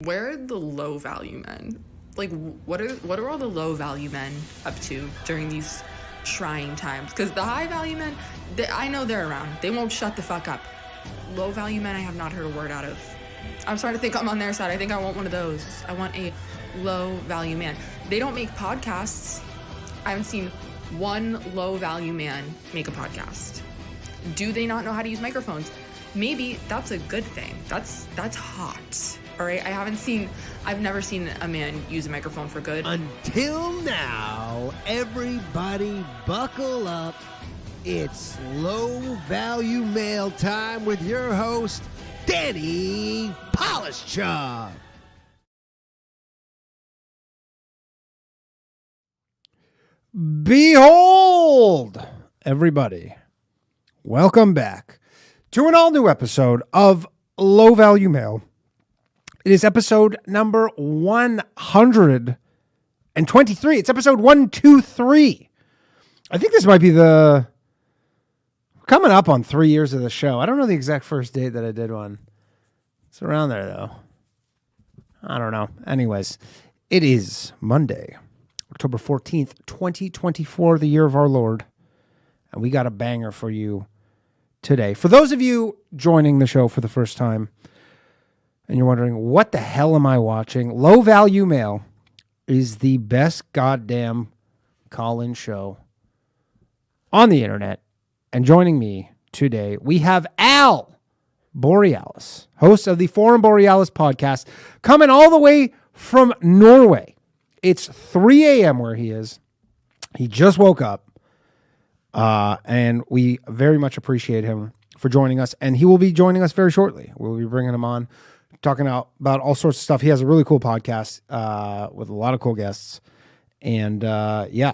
Where are the low value men? Like, what are all the low value men up to during these trying times? Because the high value men, I know they're around. They won't shut the fuck up. Low value men, I have not heard a word out of. I'm starting to think I'm on their side. I think I want one of those. I want a low value man. They don't make podcasts. I haven't seen one low value man make a podcast. Do they not know how to use microphones? Maybe that's a good thing. That's hot. All right, I've never seen a man use a microphone for good. Until now, everybody buckle up. It's low value mail time with your host, Danny Polishchuk. Behold, everybody, welcome back to an all-new episode of Low Value Mail. It is episode number 123. It's episode 123. I think this might be coming up on 3 years of the show. I don't know the exact first date that I did one. It's around there, though. I don't know. Anyways, it is Monday, October 14th, 2024, the year of our Lord. And we got a banger for you today. For those of you joining the show for the first time, and you're wondering, what the hell am I watching? Low Value Mail is the best goddamn call-in show on the internet. And joining me today, we have Al Borealis, host of the Forum Borealis podcast, coming all the way from Norway. It's 3 a.m. where he is. He just woke up, and we very much appreciate him for joining us. And he will be joining us very shortly. We'll be bringing him on, talking about all sorts of stuff. He has a really cool podcast with a lot of cool guests. And yeah,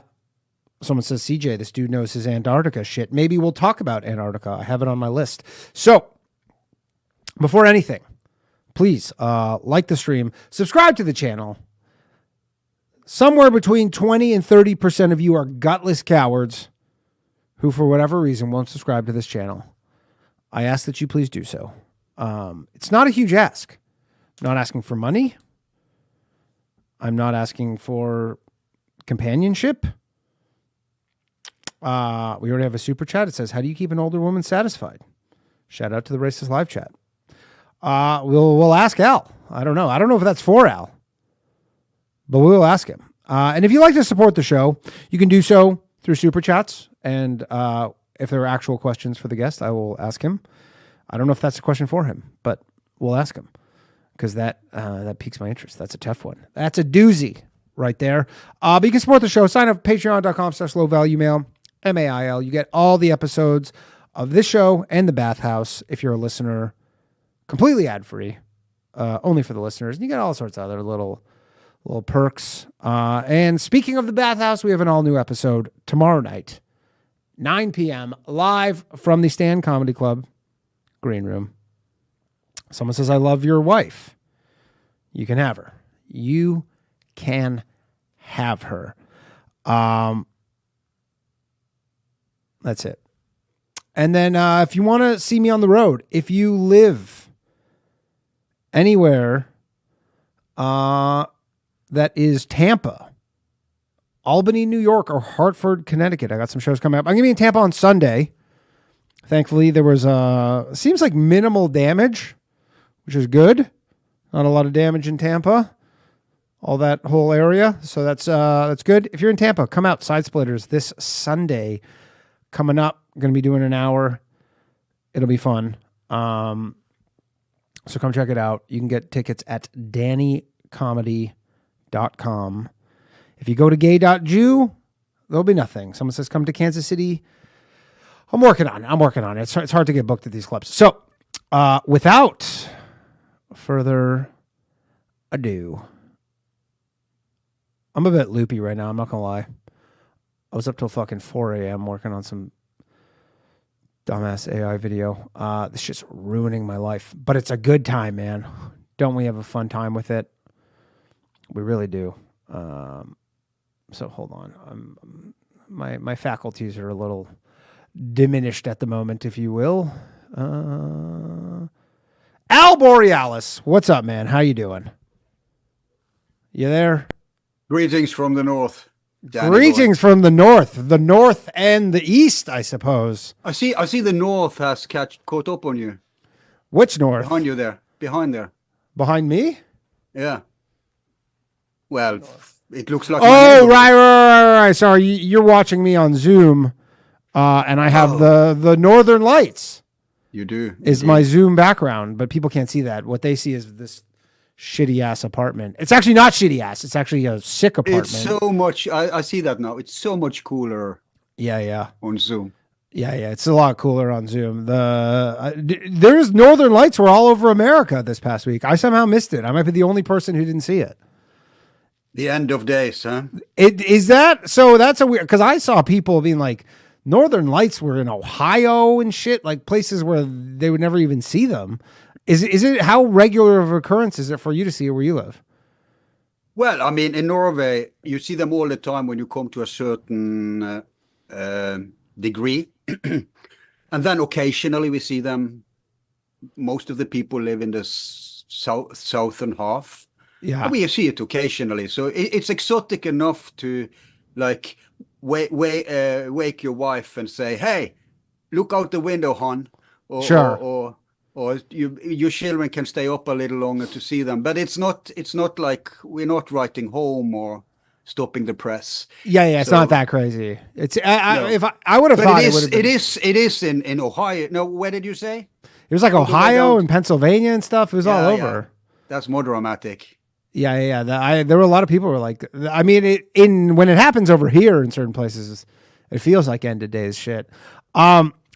someone says, CJ, this dude knows his Antarctica shit. Maybe we'll talk about Antarctica. I have it on my list. So before anything, please like the stream, subscribe to the channel. Somewhere between 20 and 30% of you are gutless cowards who, for whatever reason, won't subscribe to this channel. I ask that you please do so. It's not a huge ask. I'm not asking for money. I'm not asking for companionship. We already have a super chat. It says, how do you keep an older woman satisfied? Shout out to the Racist Live chat. We'll ask Al. I don't know. I don't know if that's for Al, but we'll ask him. And if you'd like to support the show, you can do so through super chats. And if there are actual questions for the guest, I will ask him. I don't know if that's a question for him, but we'll ask him because that piques my interest. That's a tough one. That's a doozy right there. But you can support the show. Sign up at patreon.com/lowvaluemail, MAIL. You get all the episodes of this show and the Bathhouse if you're a listener, completely ad-free, only for the listeners. And you get all sorts of other little perks. And speaking of the Bathhouse, we have an all-new episode tomorrow night, 9 p.m., live from the Stein Comedy Club green room. Someone says, I love your wife. You can have her. You can have her. That's it. And then if you want to see me on the road, if you live anywhere that is Tampa, Albany, New York, or Hartford, Connecticut, I got some shows coming up. I'm going to be in Tampa on Sunday. Thankfully, there was seems like minimal damage, which is good. Not a lot of damage in Tampa, all that whole area. So that's good. If you're in Tampa, come out. Side Splitters this Sunday coming up. Going to be doing an hour. It'll be fun. So come check it out. You can get tickets at dannycomedy.com. If you go to gay.jew, there'll be nothing. Someone says, come to Kansas City. I'm working on it. It's hard to get booked at these clubs. So without further ado, I'm a bit loopy right now. I'm not going to lie. I was up till fucking 4 a.m. working on some dumbass AI video. This shit's ruining my life, but it's a good time, man. Don't we have a fun time with it? We really do. So hold on. My faculties are a little diminished at the moment, if you will. Al Borealis, what's up, man? How you doing? You there? Greetings from the north. Danny Greetings from the north and the east, I suppose. I see the north has caught up on you. Which north? Behind you there. Behind there. Behind me? Yeah. Well, it looks like. Oh, right. Sorry, you're watching me on Zoom, and I have the Northern Lights. You do. Is my Zoom background, but people can't see that. What they see is this shitty ass apartment. It's actually not shitty ass. It's actually a sick apartment. It's so much. I see that now. It's so much cooler. Yeah. On Zoom. Yeah. It's a lot cooler on Zoom. There's Northern Lights were all over America this past week. I somehow missed it. I might be the only person who didn't see it. The end of days, huh? Is that so? That's a weird, because I saw people being like, Northern Lights were in Ohio and shit, like places where they would never even see them. Is it how regular of occurrence is it for you to see it where you live? Well, I mean, in Norway, you see them all the time when you come to a certain degree. And then occasionally we see them. Most of the people live in the southern half. Yeah. We see it occasionally. So it's exotic enough to like wake your wife and say, hey, look out the window, hon. Or your children can stay up a little longer to see them. But it's not like we're not writing home or stopping the press. Yeah, it's not that crazy. It's if I would have thought it is in Ohio. No, where did you say? It was like Ohio and Pennsylvania and stuff. It was all over. Yeah. That's more dramatic. Yeah. There were a lot of people who were like, I mean, when it happens over here in certain places, it feels like end of days shit.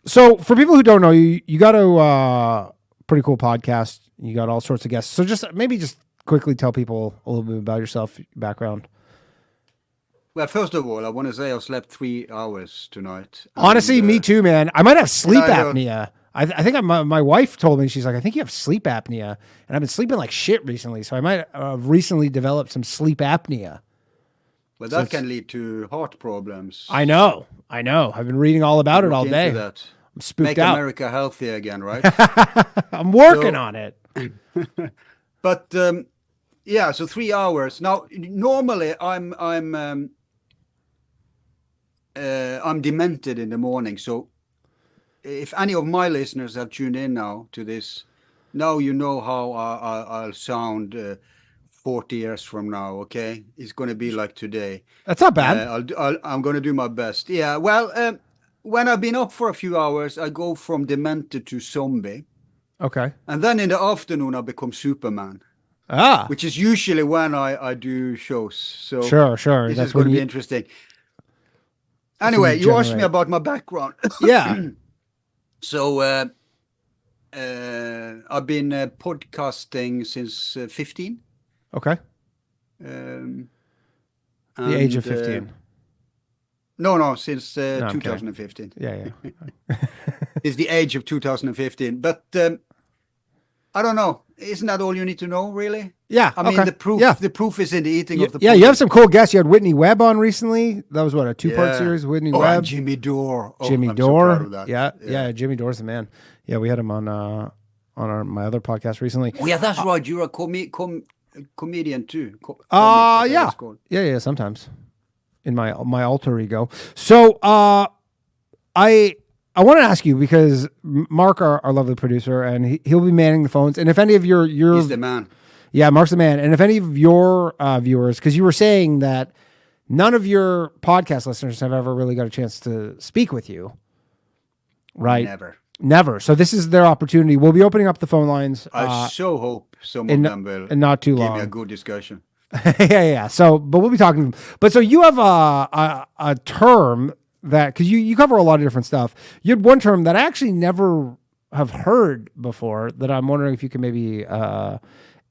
So for people who don't know, you got a pretty cool podcast. You got all sorts of guests. So just quickly tell people a little bit about yourself, your background. Well, first of all, I want to say I slept 3 hours tonight. Honestly, me too, man. I might have sleep apnea. I think my wife told me, she's like, I think you have sleep apnea. And I've been sleeping like shit recently. So I might have recently developed some sleep apnea. Well, that can lead to heart problems. I know. I've been reading all about it all day. That. I'm spooked Make out. America healthy again, right? I'm working on it. But so 3 hours. Now, normally I'm demented in the morning. So if any of my listeners have tuned in now to this, now you know how I'll sound 40 years from now, okay? It's going to be like today. That's not bad. I'm going to do my best. Yeah, well, when I've been up for a few hours, I go from demented to zombie. Okay. And then in the afternoon, I become Superman. Which is usually when I do shows. So sure. That's going to be interesting. Anyway, you asked me about my background. Yeah. So I've been podcasting since 15. Okay. The age of 15. No, since 2015. Yeah. It's the age of 2015. But I don't know. Isn't that all you need to know, really? Yeah. I mean, the proof is in the eating of the pudding. You have some cool guests. You had Whitney Webb on recently. That was a 2-part series. Whitney Webb. And Jimmy Dore. Jimmy I'm Dore. So proud of that. Yeah. Jimmy Dore's the man. Yeah, we had him on my other podcast recently. Oh, yeah, that's right. You're a comedian too. Yeah. Sometimes in my alter ego. So I want to ask you, because Mark, our lovely producer, and he'll be manning the phones. And if any of your he's the man. Yeah, Mark's the man. And if any of your viewers, because you were saying that none of your podcast listeners have ever really got a chance to speak with you, right? Never. So this is their opportunity. We'll be opening up the phone lines. I so hope some of them will and not too long. Give me a good discussion. Yeah. So, but we'll be talking to them. But so you have a term that, because you cover a lot of different stuff. You had one term that I actually never have heard before that I'm wondering if you can maybe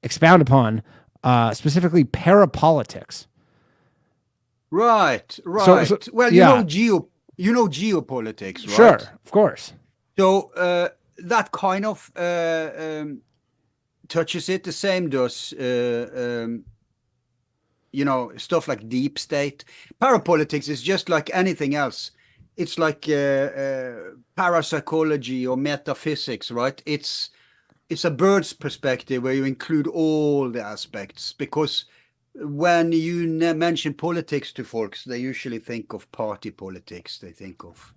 expound upon, specifically parapolitics. Right. So, well, you know geopolitics, right? Sure, of course. So that kind of touches it. The same does stuff like deep state. Parapolitics is just like anything else. It's like parapsychology or metaphysics, right? It's a bird's perspective where you include all the aspects, because when you mention politics to folks, they usually think of party politics. They think of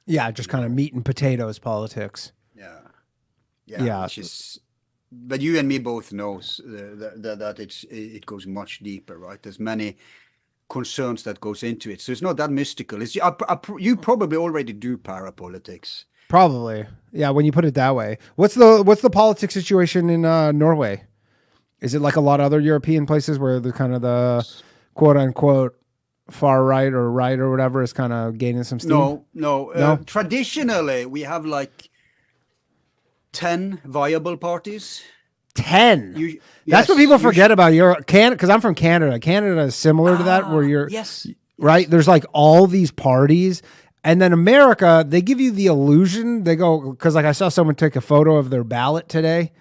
just kind of meat and potatoes politics. Yeah. Which is, but you and me both knows that it goes much deeper, right? There's many concerns that goes into it, so it's not that mystical. It's you probably already do parapolitics. Probably, yeah. When you put it that way, what's the politics situation in Norway? Is it like a lot of other European places where the kind of the quote unquote far right or whatever is kind of gaining some steam? No. Traditionally, we have like 10 viable parties. 10. That's what people forget about Europe. Because I'm from Canada. Canada is similar to that, where you're right. There's like all these parties. And then America, they give you the illusion. They go, because like I saw someone take a photo of their ballot today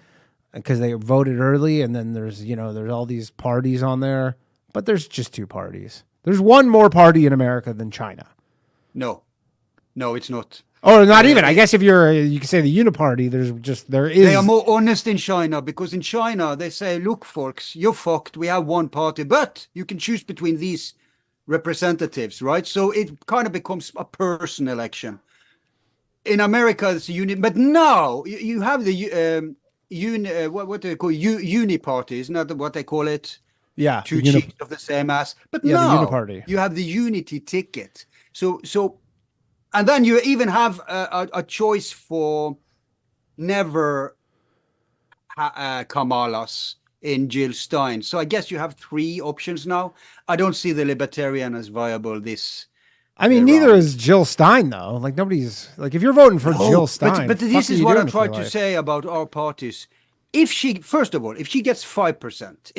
because they voted early, and then there's all these parties on there, but there's just 2 parties. There's one more party in America than China. No, it's not. Oh, not even. I guess if you can say the uniparty, there is. They are more honest in China, because in China they say, look, folks, you're fucked. We have one party, but you can choose between these representatives, right? So it kind of becomes a person election. In America, it's uni, but now you have the what do they call uni party? Isn't that what they call it? Yeah, 2 cheeks of the same ass. But now the uniparty. You have the unity ticket. So, and then you even have a choice for never Kamalas in Jill Stein. So I guess you have 3 options now. I don't see the libertarian as viable this. I mean, neither is Jill Stein, though. Like, nobody's like, if you're voting for Jill Stein, but this is what I tried to say about our parties. If she, first of all, if she gets 5%,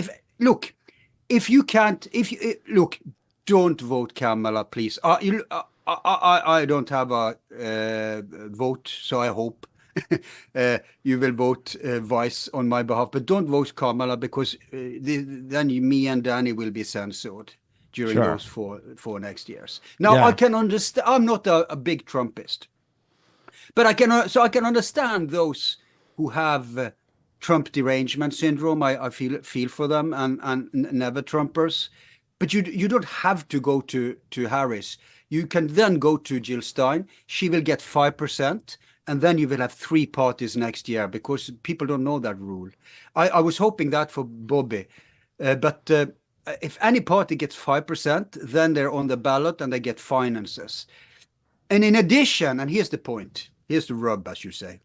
don't vote Kamala, please. I don't have a vote, so I hope you will vote Vice on my behalf. But don't vote Kamala, because then me and Danny will be censored during those four next years. Now, I can understand. I'm not a big Trumpist, but I can understand those who have Trump derangement syndrome. I feel for them, and never Trumpers. But you don't have to go to Harris. You can then go to Jill Stein. She will get 5%, and then you will have 3 parties next year, because people don't know that rule. I was hoping that for Bobby, but if any party gets 5%, then they're on the ballot and they get finances. And in addition, and here's the point, here's the rub, as you say,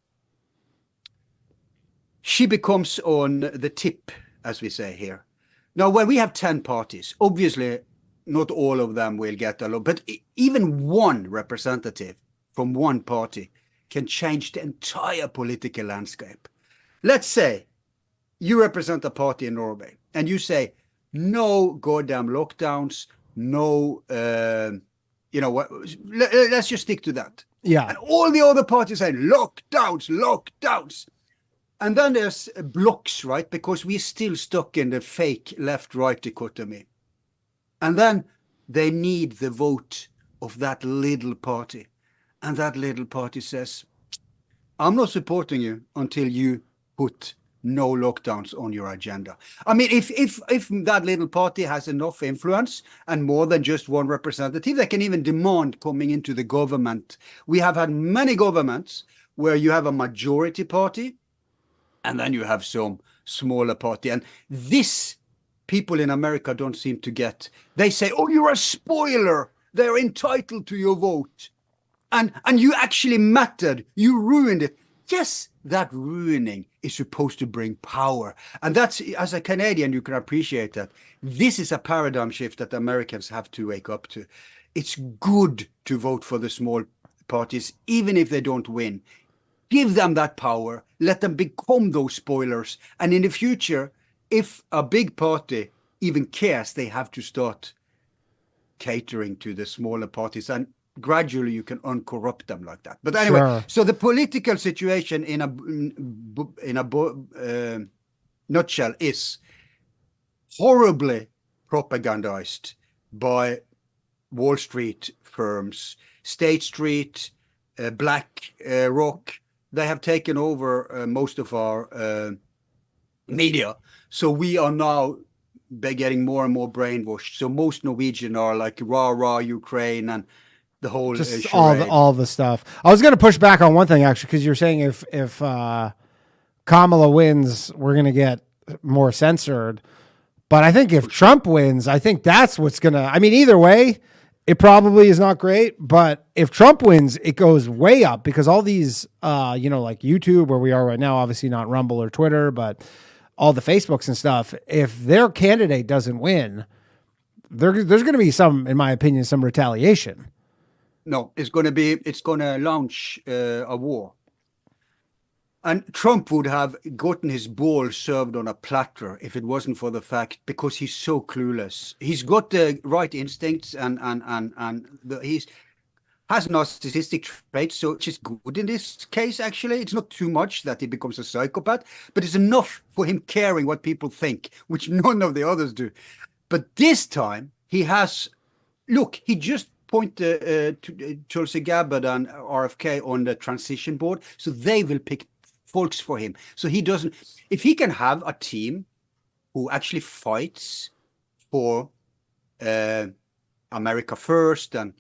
she becomes on the tip, as we say here. Now, when we have 10 parties, obviously not all of them will get a lot, but even one representative from one party can change the entire political landscape. Let's say you represent a party in Norway, and you say, no goddamn lockdowns, no, let's just stick to that. Yeah. And all the other parties say, lockdowns. And then there's blocks, right? Because we're still stuck in the fake left-right dichotomy. And then they need the vote of that little party. And that little party says, I'm not supporting you until you put no lockdowns on your agenda. I mean, if that little party has enough influence and more than just one representative, they can even demand coming into the government. We have had many governments where you have a majority party, and then you have some smaller party. And this, people in America don't seem to get. They say, oh, you're a spoiler. They're entitled to your vote. And you actually mattered. You ruined it. Yes, that ruining is supposed to bring power. And that's, as a Canadian, you can appreciate that. This is a paradigm shift that Americans have to wake up to. It's good to vote for the small parties, even if they don't win. Give them that power. Let them become those spoilers. And in the future, if a big party even cares, they have to start catering to the smaller parties. And gradually you can uncorrupt them like that. But anyway, so the political situation in a nutshell is horribly propagandized by Wall Street firms, State Street, Black Rock. They have taken over most of our media. So we are now getting more and more brainwashed. So most Norwegian are like rah Ukraine and the whole just charade. all the stuff. I was going to push back on one thing actually, because you're saying if Kamala wins, we're going to get more censored. But I think if Trump wins, I think that's what's going to. I mean, either way, it probably is not great. But if Trump wins, it goes way up because all these, like YouTube, where we are right now, obviously not Rumble or Twitter, but all the Facebooks and stuff. If their candidate doesn't win, there's going to be some, in my opinion, some retaliation. No, it's going to launch a war. And Trump would have gotten his ball served on a platter if it wasn't for the fact, because he's so clueless. He's got the right instincts and he's has narcissistic traits, so which is good in this case, actually. It's not too much that he becomes a psychopath, but it's enough for him caring what people think, which none of the others do. But this time, he just pointed to Tulsi Gabbard and RFK on the transition board, so they will pick folks for him. So he doesn't, if he can have a team who actually fights for America first and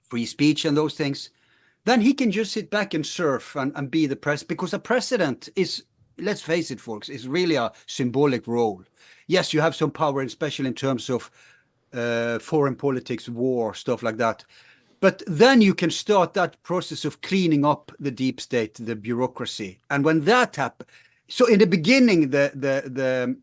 free speech and those things, then he can just sit back and surf and be the president, because a president is, let's face it, folks, is really a symbolic role. Yes, you have some power, especially in terms of foreign politics, war, stuff like that. But then you can start that process of cleaning up the deep state, the bureaucracy. And when that happens, so in the beginning, the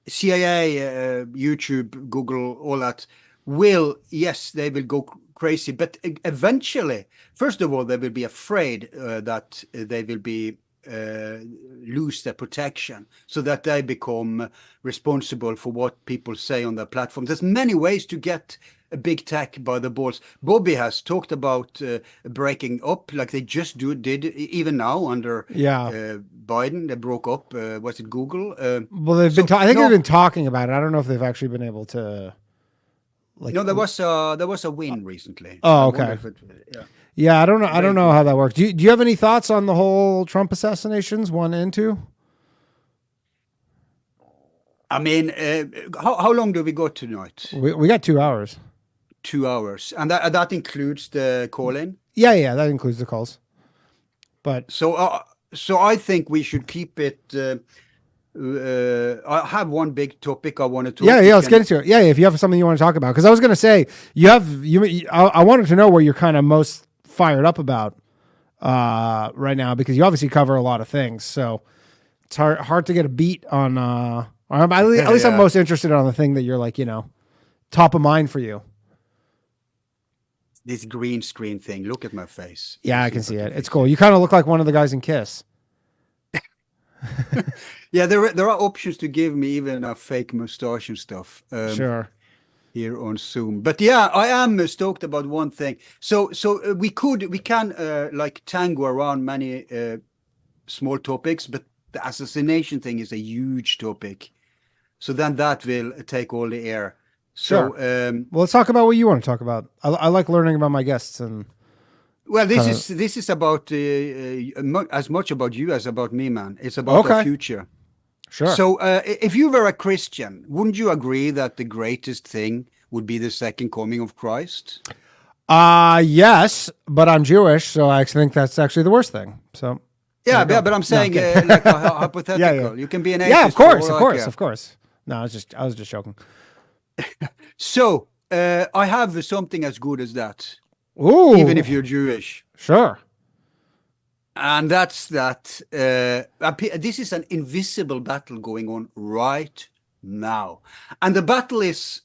CIA, YouTube, Google, all that they will go crazy. But eventually, first of all, they will be afraid that they will be lose their protection, so that they become responsible for what people say on their platforms. There's many ways to get a big tech by the balls. Bobby has talked about breaking up, like they just did even now under Biden. They broke up. Was it Google? Well, they've been. I think they've been talking about it. I don't know if they've actually been able to. No, there was a win recently. Oh, okay. Yeah, I don't know. I don't know how that works. Do you have any thoughts on the whole Trump assassinations 1 and 2? I mean, how long do we go tonight? We got 2 hours. 2 hours, and that includes the call-in. Yeah, that includes the calls. But so I think we should keep it. I have one big topic I want to talk. Yeah, let's get into it. Yeah, if you have something you want to talk about, because I was going to say I wanted to know where you're kind of most fired up about right now, because you obviously cover a lot of things, so it's hard to get a beat on. At least I'm most interested on the thing that you're like, top of mind for you. This green screen thing. Look at my face. Yeah, I can see it. It's cool. You kind of look like one of the guys in Kiss. Yeah, there are options to give me even a fake mustache and stuff. Sure. Here on Zoom, but yeah, I am stoked about one thing. So we can like tango around many small topics, but the assassination thing is a huge topic. So then that will take all the air. So, sure. Well, let's talk about what you want to talk about. I like learning about my guests, and well, this is about as much about you as about me, man. It's about the future. Sure. So if you were a Christian, wouldn't you agree that the greatest thing would be the second coming of Christ? Yes, but I'm Jewish, so I think that's actually the worst thing. So yeah, but I'm saying like a hypothetical. Yeah. You can be an atheist. Yeah, of course. No, I was just joking. So I have something as good as that. Ooh. Even if you're Jewish. Sure. And that's that. This is an invisible battle going on right now. And the battle is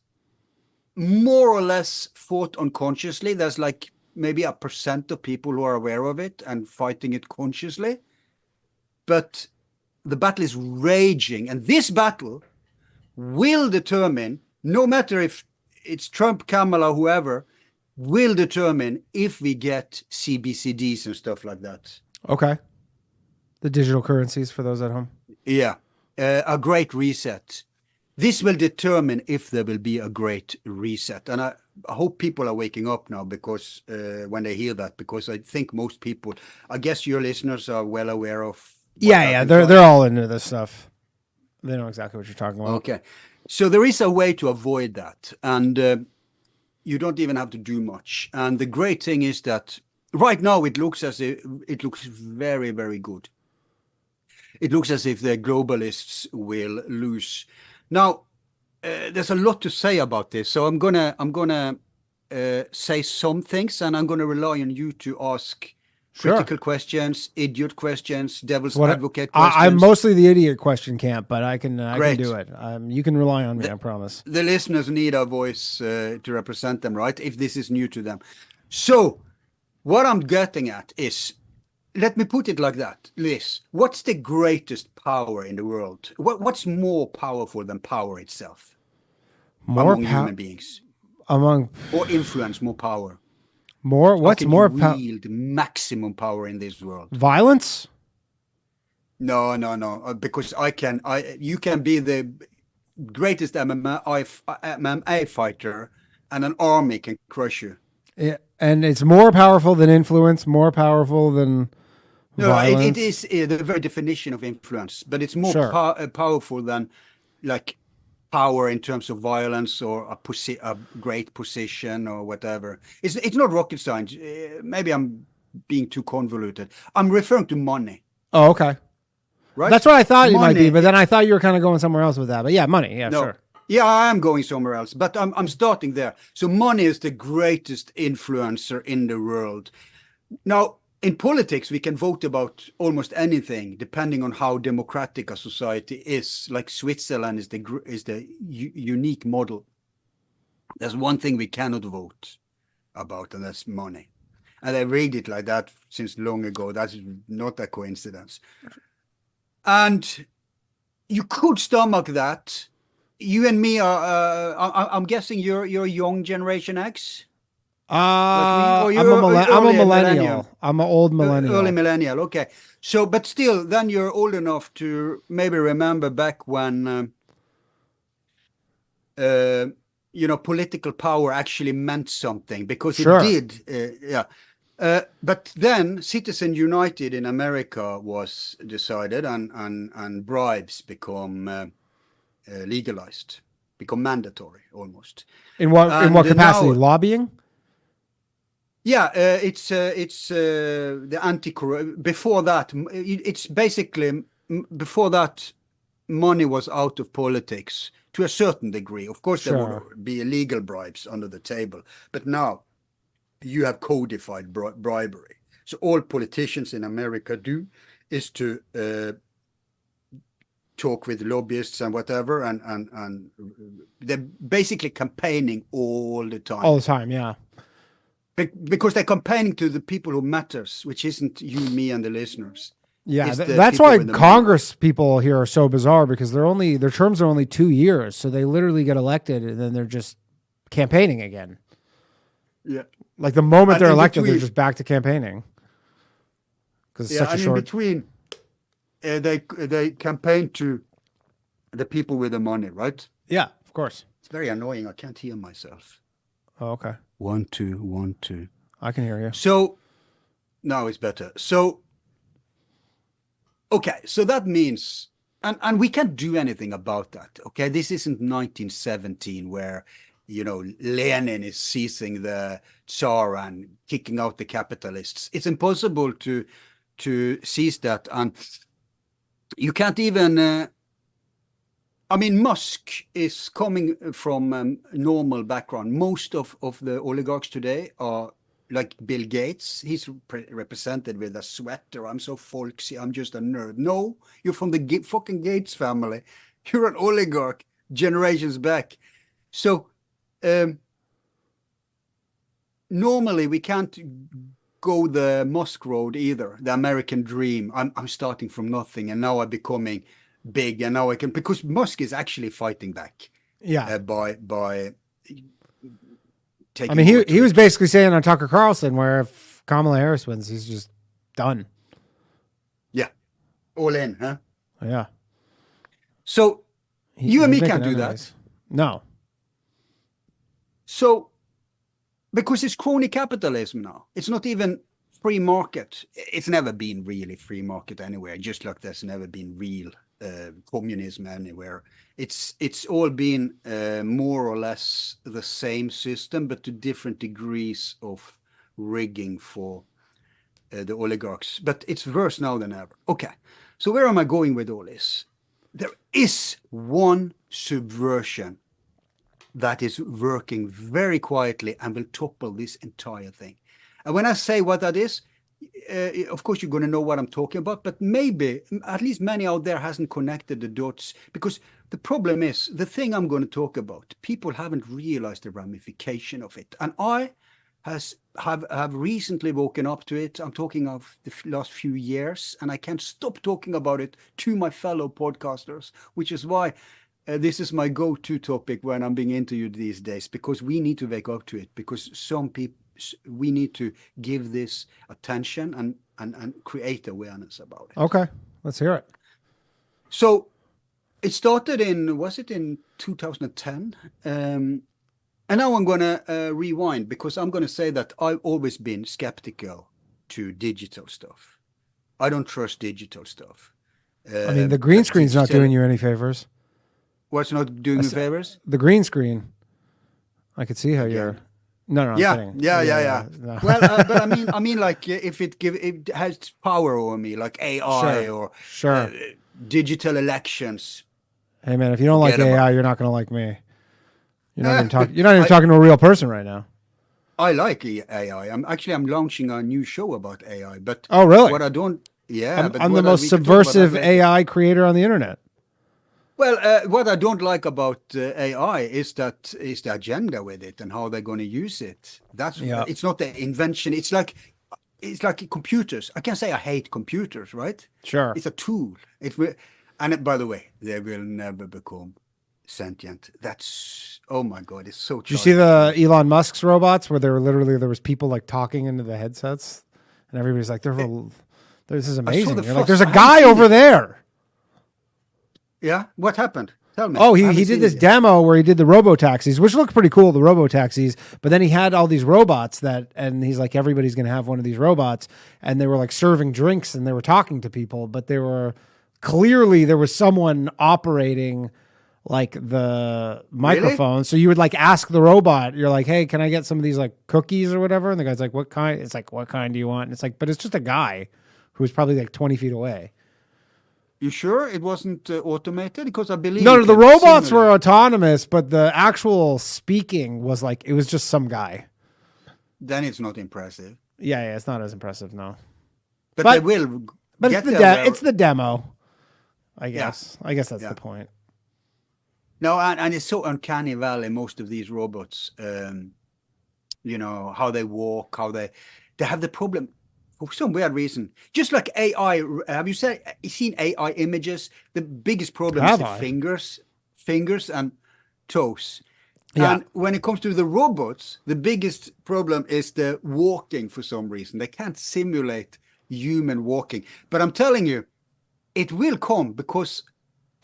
more or less fought unconsciously. There's like maybe 1% of people who are aware of it and fighting it consciously. But the battle is raging. And this battle will determine, no matter if it's Trump, Kamala, whoever, will determine if we get CBCDs and stuff like that. Okay. The digital currencies for those at home. Yeah. A great reset. This will determine if there will be a great reset. And I hope people are waking up now, because when they hear that, because I think most people, I guess your listeners are well aware of. Yeah, they're all into this stuff. They know exactly what you're talking about. Okay. So there is a way to avoid that. And you don't even have to do much. And the great thing is that right now it looks very, very good. It looks as if the globalists will lose. Now, there's a lot to say about this. So I'm gonna say some things, and I'm gonna rely on you to ask critical questions, idiot questions, devil's advocate questions. I'm mostly the idiot question camp, but I can do it. You can rely on me, I promise. The listeners need a voice to represent them, right? If this is new to them. So what I'm getting at is, let me put it like that, Liz. What's the greatest power in the world? What's more powerful than power itself? Among human beings. Or influence, more power. What's more wield maximum power in this world? Violence? No. Because you can be the greatest MMA fighter, and an army can crush you. Yeah, and it's more powerful than influence, more powerful than violence. It is the very definition of influence, but it's more powerful than like power in terms of violence or a great position or whatever. It's not rocket science. Maybe I'm being too convoluted. I'm referring to money. Oh, okay. Right? That's what I thought you might be, but then I thought you were kind of going somewhere else with that. But yeah, money. Yeah, sure. Yeah, I am going somewhere else, but I'm starting there. So money is the greatest influencer in the world. Now, in politics, we can vote about almost anything, depending on how democratic a society is. Like Switzerland is the unique model. There's one thing we cannot vote about, and that's money. And I read it like that since long ago. That's not a coincidence. And you could stomach that. You and me are. I'm guessing you're young Generation X. I'm a millennial. I'm an old millennial. Early millennial. Okay. So, but still, then you're old enough to maybe remember back when, political power actually meant something, because it did. But then Citizen United in America was decided, and bribes become legalized, become mandatory almost. In what capacity? Now, lobbying? Yeah, it's the anti-corruption. Before that, it's basically before that, money was out of politics to a certain degree. Of course, there would be illegal bribes under the table, but now you have codified bribery. So all politicians in America do is to talk with lobbyists and whatever, and they're basically campaigning all the time. All the time, yeah. Because they're campaigning to the people who matters, which isn't you, me, and the listeners. Yeah, that's why Congress people here are so bizarre, because their terms are only 2 years, so they literally get elected and then they're just campaigning again. Yeah, like the moment they're elected, they're just back to campaigning. Because it's such a short. In between, they campaign to the people with the money, right? Yeah, of course. It's very annoying. I can't hear myself. Oh, okay. 1 2 1 2. I can hear you. So now it's better. So okay, so that means, and we can't do anything about that. Okay, this isn't 1917 where Lenin is seizing the Tsar and kicking out the capitalists. It's impossible to seize that, and you can't even. Musk is coming from a normal background. Most of the oligarchs today are like Bill Gates. He's represented with a sweater. I'm so folksy. I'm just a nerd. No, you're from the fucking Gates family. You're an oligarch generations back. So normally we can't go the Musk road either, the American dream. I'm starting from nothing, and now I'm becoming big, and now I can, because Musk is actually fighting back. Yeah. By taking. He was basically saying on Tucker Carlson, where if Kamala Harris wins, he's just done. Yeah, all in, huh? Yeah. So you and me can't do that. No. So because it's crony capitalism now, it's not even free market. It's never been really free market anywhere. Just like there's never been real communism anywhere. It's all been more or less the same system, but to different degrees of rigging for the oligarchs. But it's worse now than ever. Okay, so where am I going with all this? There is one subversion that is working very quietly and will topple this entire thing. And when I say what that is, of course you're going to know what I'm talking about, but maybe at least many out there hasn't connected the dots, because the problem is the thing I'm going to talk about, people haven't realized the ramification of it. And I have recently woken up to it. I'm talking of the last few years, and I can't stop talking about it to my fellow podcasters, which is why this is my go-to topic when I'm being interviewed these days, because we need to wake up to it, because some people, we need to give this attention and create awareness about it. Okay, let's hear it. So it started was it in 2010? And now I'm going to rewind, because I'm going to say that I've always been skeptical to digital stuff. I don't trust digital stuff. I mean, the green screen's not doing you any favors. What's not doing you favors? The green screen. I could see how you're... No, yeah, I'm kidding. Yeah. No. Well, but I mean, like if it has power over me, like AI or digital elections. Hey man, if you don't like AI, you're not going to like me. You're not even talking to a real person right now. I like AI. I'm launching a new show about AI. But oh, really? What I don't, I'm the most subversive AI creator on the internet. Well, what I don't like about AI is the agenda with it and how they're going to use it. It's not the invention. It's like computers. I can't say I hate computers, right? Sure. It's a tool. By the way, they will never become sentient. That's, oh my God, it's so. Did you see the Elon Musk's robots where there was people like talking into the headsets, and everybody's like, "This is amazing." You're like, "There's a guy over there." Yeah, what happened? Tell me. Oh, he did this demo where he did the robo-taxis, which looked pretty cool, the robo-taxis, but then he had all these robots and he's like, everybody's going to have one of these robots, and they were like serving drinks and they were talking to people, but there was someone operating like the microphone. Really? So you would like ask the robot, you're like, "Hey, can I get some of these like cookies or whatever?" And the guy's like, "What kind?" It's like, "What kind do you want?" And it's like, but it's just a guy who's probably like 20 feet away. You sure it wasn't automated? Because I believe... No, the robots were autonomous, but the actual speaking was like, it was just some guy. Then it's not impressive. Yeah, it's not as impressive, no. But they will... But it's the demo, I guess. Yeah. I guess that's the point. No, and it's so uncanny valley, most of these robots. How they walk, how they have the problem... For some weird reason, just like AI, have you seen AI images? The biggest problem is the fingers and toes. Yeah. And when it comes to the robots, the biggest problem is the walking for some reason. They can't simulate human walking. But I'm telling you, it will come, because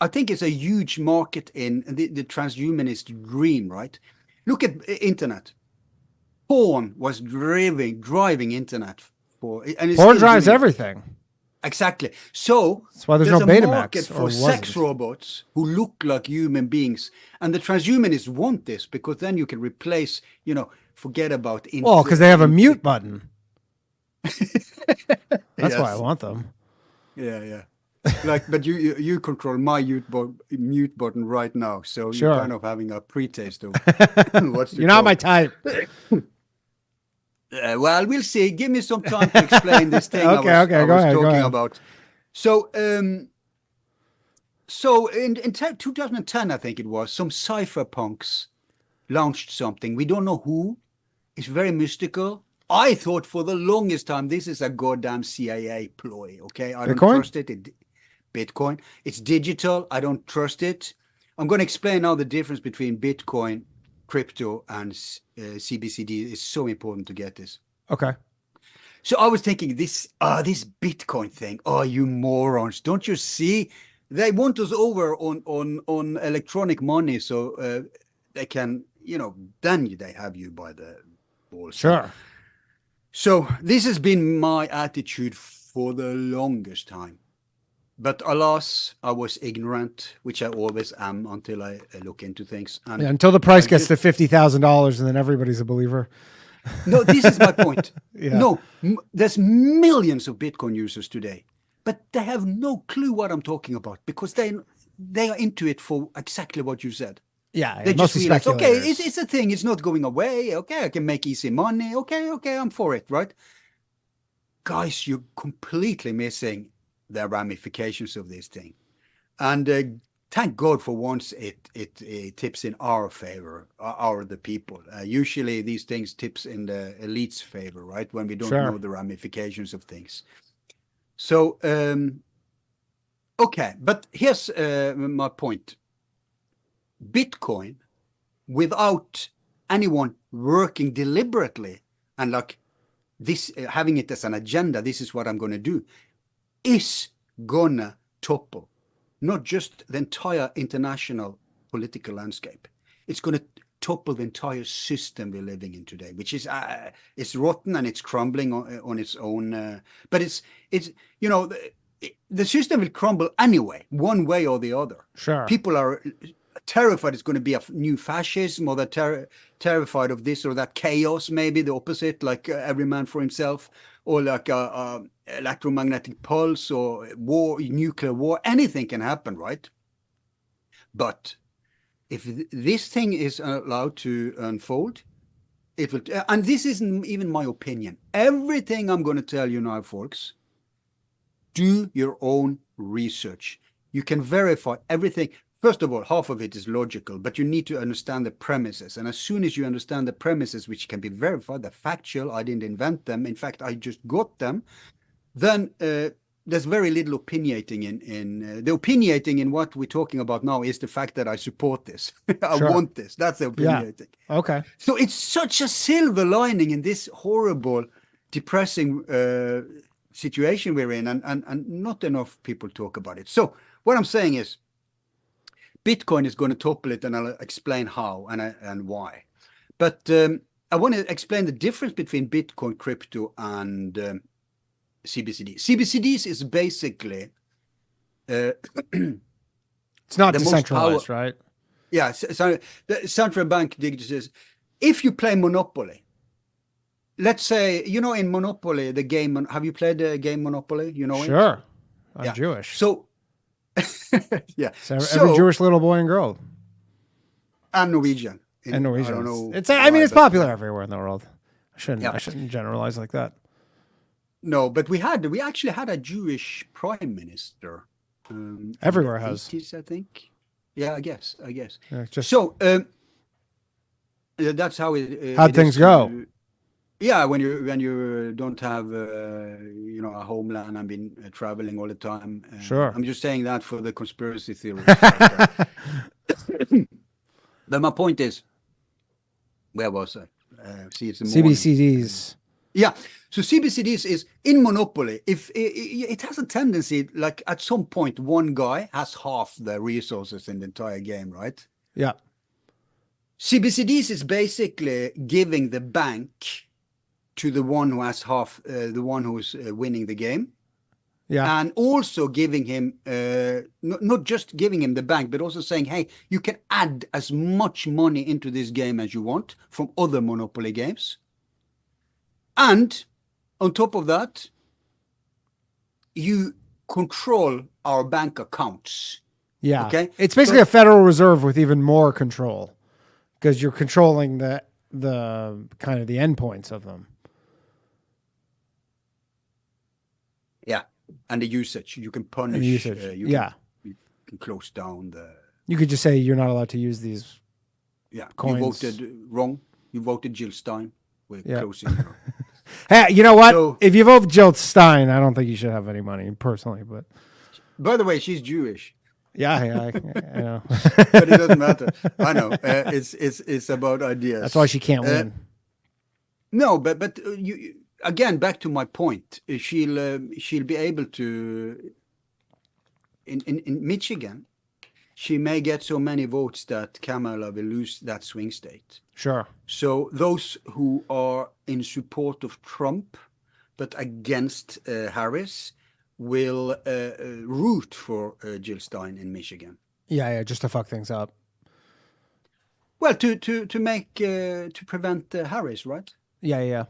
I think it's a huge market in the transhumanist dream, right? Look at internet. Porn was driving internet. Porn drives everything. Exactly. So that's why there's no Betamax. Market for sex robots who look like human beings, and the transhumanists want this, because then you can replace, forget about. Well, because they have a mute button. That's why I want them. Yeah. But you control my mute button right now, so sure. You're kind of having a pre-taste of what's. You're not my type. Well, we'll see. Give me some time to explain this thing I was talking about. So in 2010, I think it was, some Cypher-Punks launched something. We don't know who. It's very mystical. I thought for the longest time, this is a goddamn CIA ploy, okay? I don't trust it. Bitcoin. It's digital. I don't trust it. I'm going to explain now the difference between Bitcoin, crypto, and CBCD. Is so important to get this. Okay. So I was thinking this Bitcoin thing. Oh, you morons! Don't you see? They want us over on electronic money, so they can, then they have you by the balls. Sure. So this has been my attitude for the longest time. But alas, I was ignorant, which I always am until I look into things. And until the price gets to $50,000 and then everybody's a believer. No, this is my point. Yeah. No, there's millions of Bitcoin users today, but they have no clue what I'm talking about because they are into it for exactly what you said. Yeah, they just realize, okay, speculators. it's a thing. It's not going away. Okay, I can make easy money. Okay, I'm for it, right? Guys, you're completely missing the ramifications of this thing. And thank God for once it tips in our favor, the people. Usually these things tips in the elite's favor, right? When we don't know the ramifications of things. So, okay, but here's my point. Bitcoin, without anyone working deliberately and like this, having it as an agenda, this is what I'm going to do, is gonna topple not just the entire international political landscape. It's going to topple the entire system we're living in today, which is it's rotten and it's crumbling on its own. But it's you know the system will crumble anyway, one way or the other. Sure, people are terrified it's going to be a new fascism, or they're terrified of this or that chaos, maybe the opposite, like every man for himself, or like a electromagnetic pulse or war, nuclear war. Anything can happen, right? But if this thing is allowed to unfold, it will. And this isn't even my opinion. Everything I'm going to tell you now, folks, do your own research. You can verify everything. First of all, half of it is logical, but you need to understand the premises. And as soon as you understand the premises, which can be verified, they're factual, I didn't invent them. In fact, I just got them. Then there's very little opinionating in the opinionating in what we're talking about now is the fact that I support this. I want this. That's the opinionating. Yeah. Okay. So it's such a silver lining in this horrible, depressing situation we're in, and not enough people talk about it. So what I'm saying is, Bitcoin is going to topple it, and I'll explain how and why. But I want to explain the difference between Bitcoin, crypto, and CBCD. CBCDs is basically it's not decentralized, right? Yeah. So the central bank digital. If you play Monopoly, let's say in Monopoly, the game. Have you played the game Monopoly? You know Sure. it? I'm Jewish. So. Yeah. So every Jewish little boy and girl. And Norwegian. And Norwegian. I don't know. It's popular everywhere in the world. I shouldn't generalize like that. No, but we actually had a Jewish prime minister. Everywhere has. 80s, I think. Yeah, I guess. Yeah, so that's how how'd things go? Yeah, when you don't have a homeland and been traveling all the time. Sure. I'm just saying that for the conspiracy theories. But my point is, where was I? See, it's the CBCDs. Yeah. So CBCDs is in Monopoly. If it has a tendency, like at some point, one guy has half the resources in the entire game, right? Yeah. CBCDs is basically giving the bank to the one who has half, the one who's winning the game. Yeah. And also giving him, not just giving him the bank, but also saying, hey, you can add as much money into this game as you want from other Monopoly games. And on top of that, you control our bank accounts. Yeah. Okay. It's basically a Federal Reserve with even more control, because you're controlling the kind of the endpoints of them. Yeah. And the usage. You can punish. And usage. You can close down the. You could just say you're not allowed to use these. Yeah. Coins. You voted wrong. You voted Jill Stein. We're closing her. Hey, you know what? So, if you vote Jill Stein, I don't think you should have any money personally. But by the way, she's Jewish. Yeah, I know. But it doesn't matter. I know. It's about ideas. That's why she can't win. No, but you again, back to my point. She'll be able to in Michigan. She may get so many votes that Kamala will lose that swing state. Sure. So those who are in support of Trump but against Harris will root for Jill Stein in Michigan. Yeah, just to fuck things up. Well, to make to prevent Harris, right? Yeah.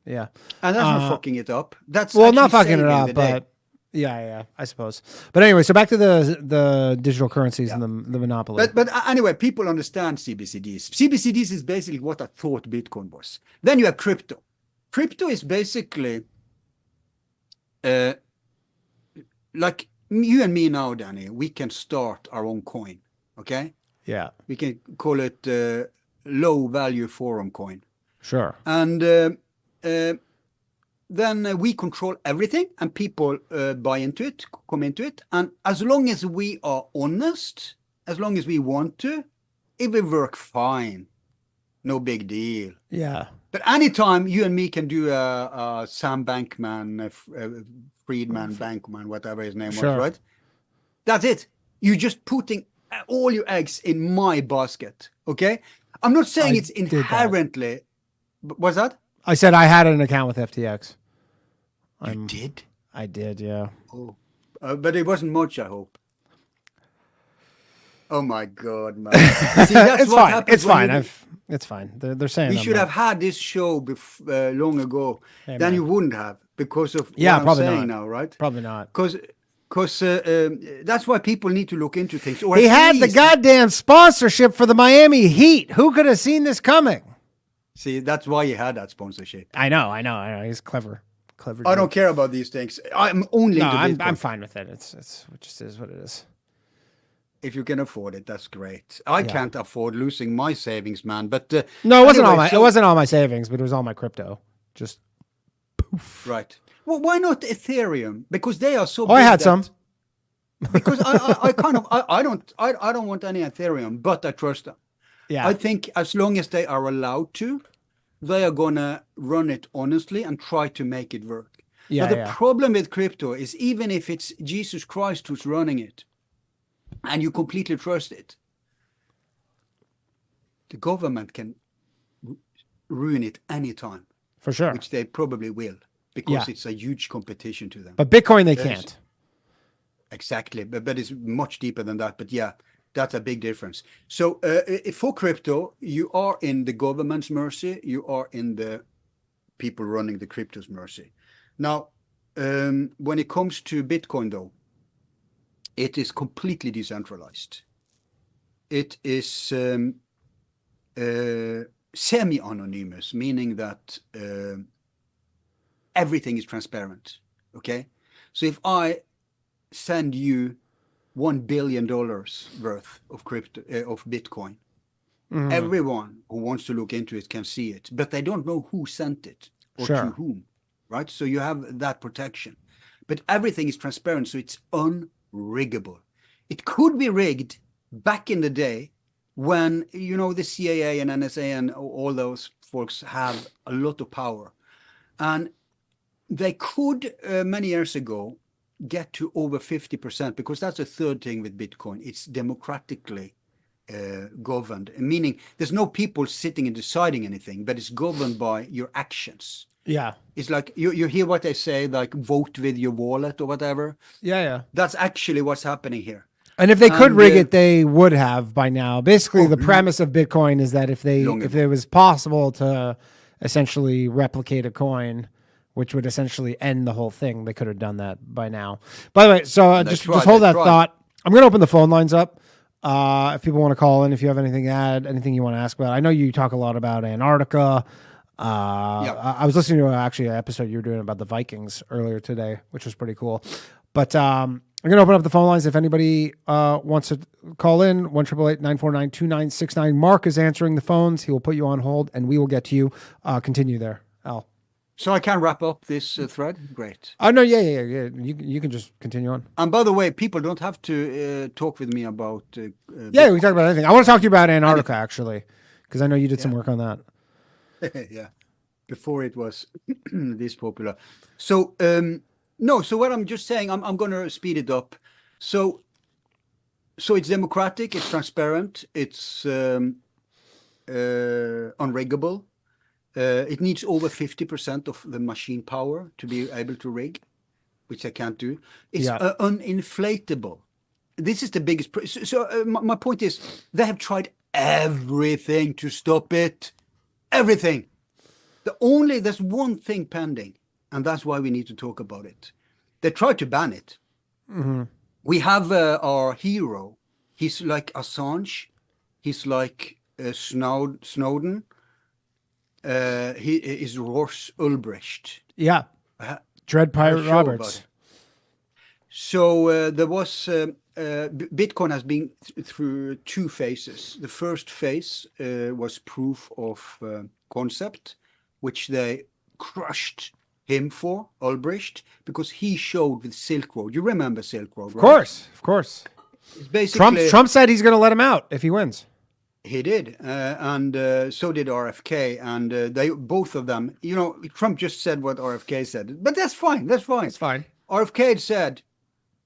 And that's not fucking it up. That's not fucking it up, but yeah, I suppose. But anyway, so back to the digital currencies and the monopoly. But anyway, people understand CBCDs. CBCDs is basically what I thought Bitcoin was. Then you have crypto. Crypto is basically like you and me now, Danny. We can start our own coin. Okay. Yeah. We can call it low value forum coin. Sure. And then we control everything, and people buy into it, come into it. And as long as we are honest, as long as we want to, it will work fine. No big deal. Yeah. But anytime you and me can do a Sam Bankman, Friedman, Bankman, whatever his name was, right? That's it. You're just putting all your eggs in my basket, okay? I'm not saying it's inherently... What's that? I said I had an account with FTX. You did? I did, yeah. Oh, but it wasn't much, I hope. Oh my God, man! See, that's it's what fine. It's fine. It's fine. They're saying we should have had this show long ago. Hey, then man. you wouldn't have because of what probably I'm saying not. now, right? Probably not. Because that's why people need to look into things. Or He had the goddamn sponsorship for the Miami Heat. Who could have seen this coming? See, that's why he had that sponsorship. I know. He's clever. I don't care about these things. I'm only into Bitcoin. I'm fine with it. It just is what it is. If you can afford it, that's great. I can't afford losing my savings, man. But no, it wasn't it wasn't all my savings, but it was all my crypto. Just poof. Right. Well, why not Ethereum? Because they are so. Oh, I had some. Because I don't want any Ethereum, but I trust them. Yeah. I think as long as they are allowed to, they are gonna run it honestly and try to make it work. Yeah. Now, the problem with crypto is even if it's Jesus Christ who's running it, and you completely trust it, the government can ruin it anytime. For sure. Which they probably will, because it's a huge competition to them. But Bitcoin, they can't. Exactly. But it's much deeper than that. But yeah, that's a big difference. So for crypto, you are in the government's mercy. You are in the people running the crypto's mercy. Now, when it comes to Bitcoin, though, it is completely decentralized. It is semi-anonymous, meaning that everything is transparent. Okay, so if I send you $1 billion worth of crypto of Bitcoin, everyone who wants to look into it can see it, but they don't know who sent it or to whom. Right, so you have that protection, but everything is transparent, so it's unriggable. It could be rigged back in the day when, the CIA and NSA and all those folks have a lot of power. And they could, many years ago, get to over 50%, because that's the third thing with Bitcoin. It's democratically governed, meaning there's no people sitting and deciding anything, but it's governed by your actions. Yeah. It's like, you hear what they say, like vote with your wallet or whatever. Yeah. That's actually what's happening here. And if they could rig it, they would have by now. Basically, the premise of Bitcoin is that if it was possible to essentially replicate a coin, which would essentially end the whole thing, they could have done that by now. By the way, so just hold that thought. I'm going to open the phone lines up. If people want to call in, if you have anything to add, anything you want to ask about. I know you talk a lot about Antarctica. I was listening to actually an episode you were doing about the Vikings earlier today, which was pretty cool. But I'm going to open up the phone lines. If anybody wants to call in, 1-888-949-2969. Mark is answering the phones. He will put you on hold, and we will get to you. Continue there, Al. So I can wrap up this thread? Great. Oh, no, yeah. You can just continue on. And by the way, people don't have to talk with me about... we can talk about anything. I want to talk to you about Antarctica, actually, because I know you did some work on that. Yeah, before it was this popular. So, no, so what I'm just saying, I'm going to speed it up. So it's democratic, it's transparent, it's unriggable. It needs over 50% of the machine power to be able to rig. which I can't do. It's uninflatable. This is the biggest. My point is, they have tried everything to stop it. Everything. There's one thing pending, and that's why we need to talk about it. They tried to ban it. Mm-hmm. We have our hero. He's like Assange. He's like Snowden. He is Ross Ulbrich. Yeah. Dread Pirate Roberts. So there was Bitcoin has been through two phases. The first phase was proof of concept, which they crushed him for, Ulbrich, because he showed with Silk Road. You remember Silk Road, right? Of course. It's basically, Trump said he's going to let him out if he wins. He did, and so did RFK, and they both of them. Trump just said what RFK said, but that's fine. That's fine. It's fine. RFK said,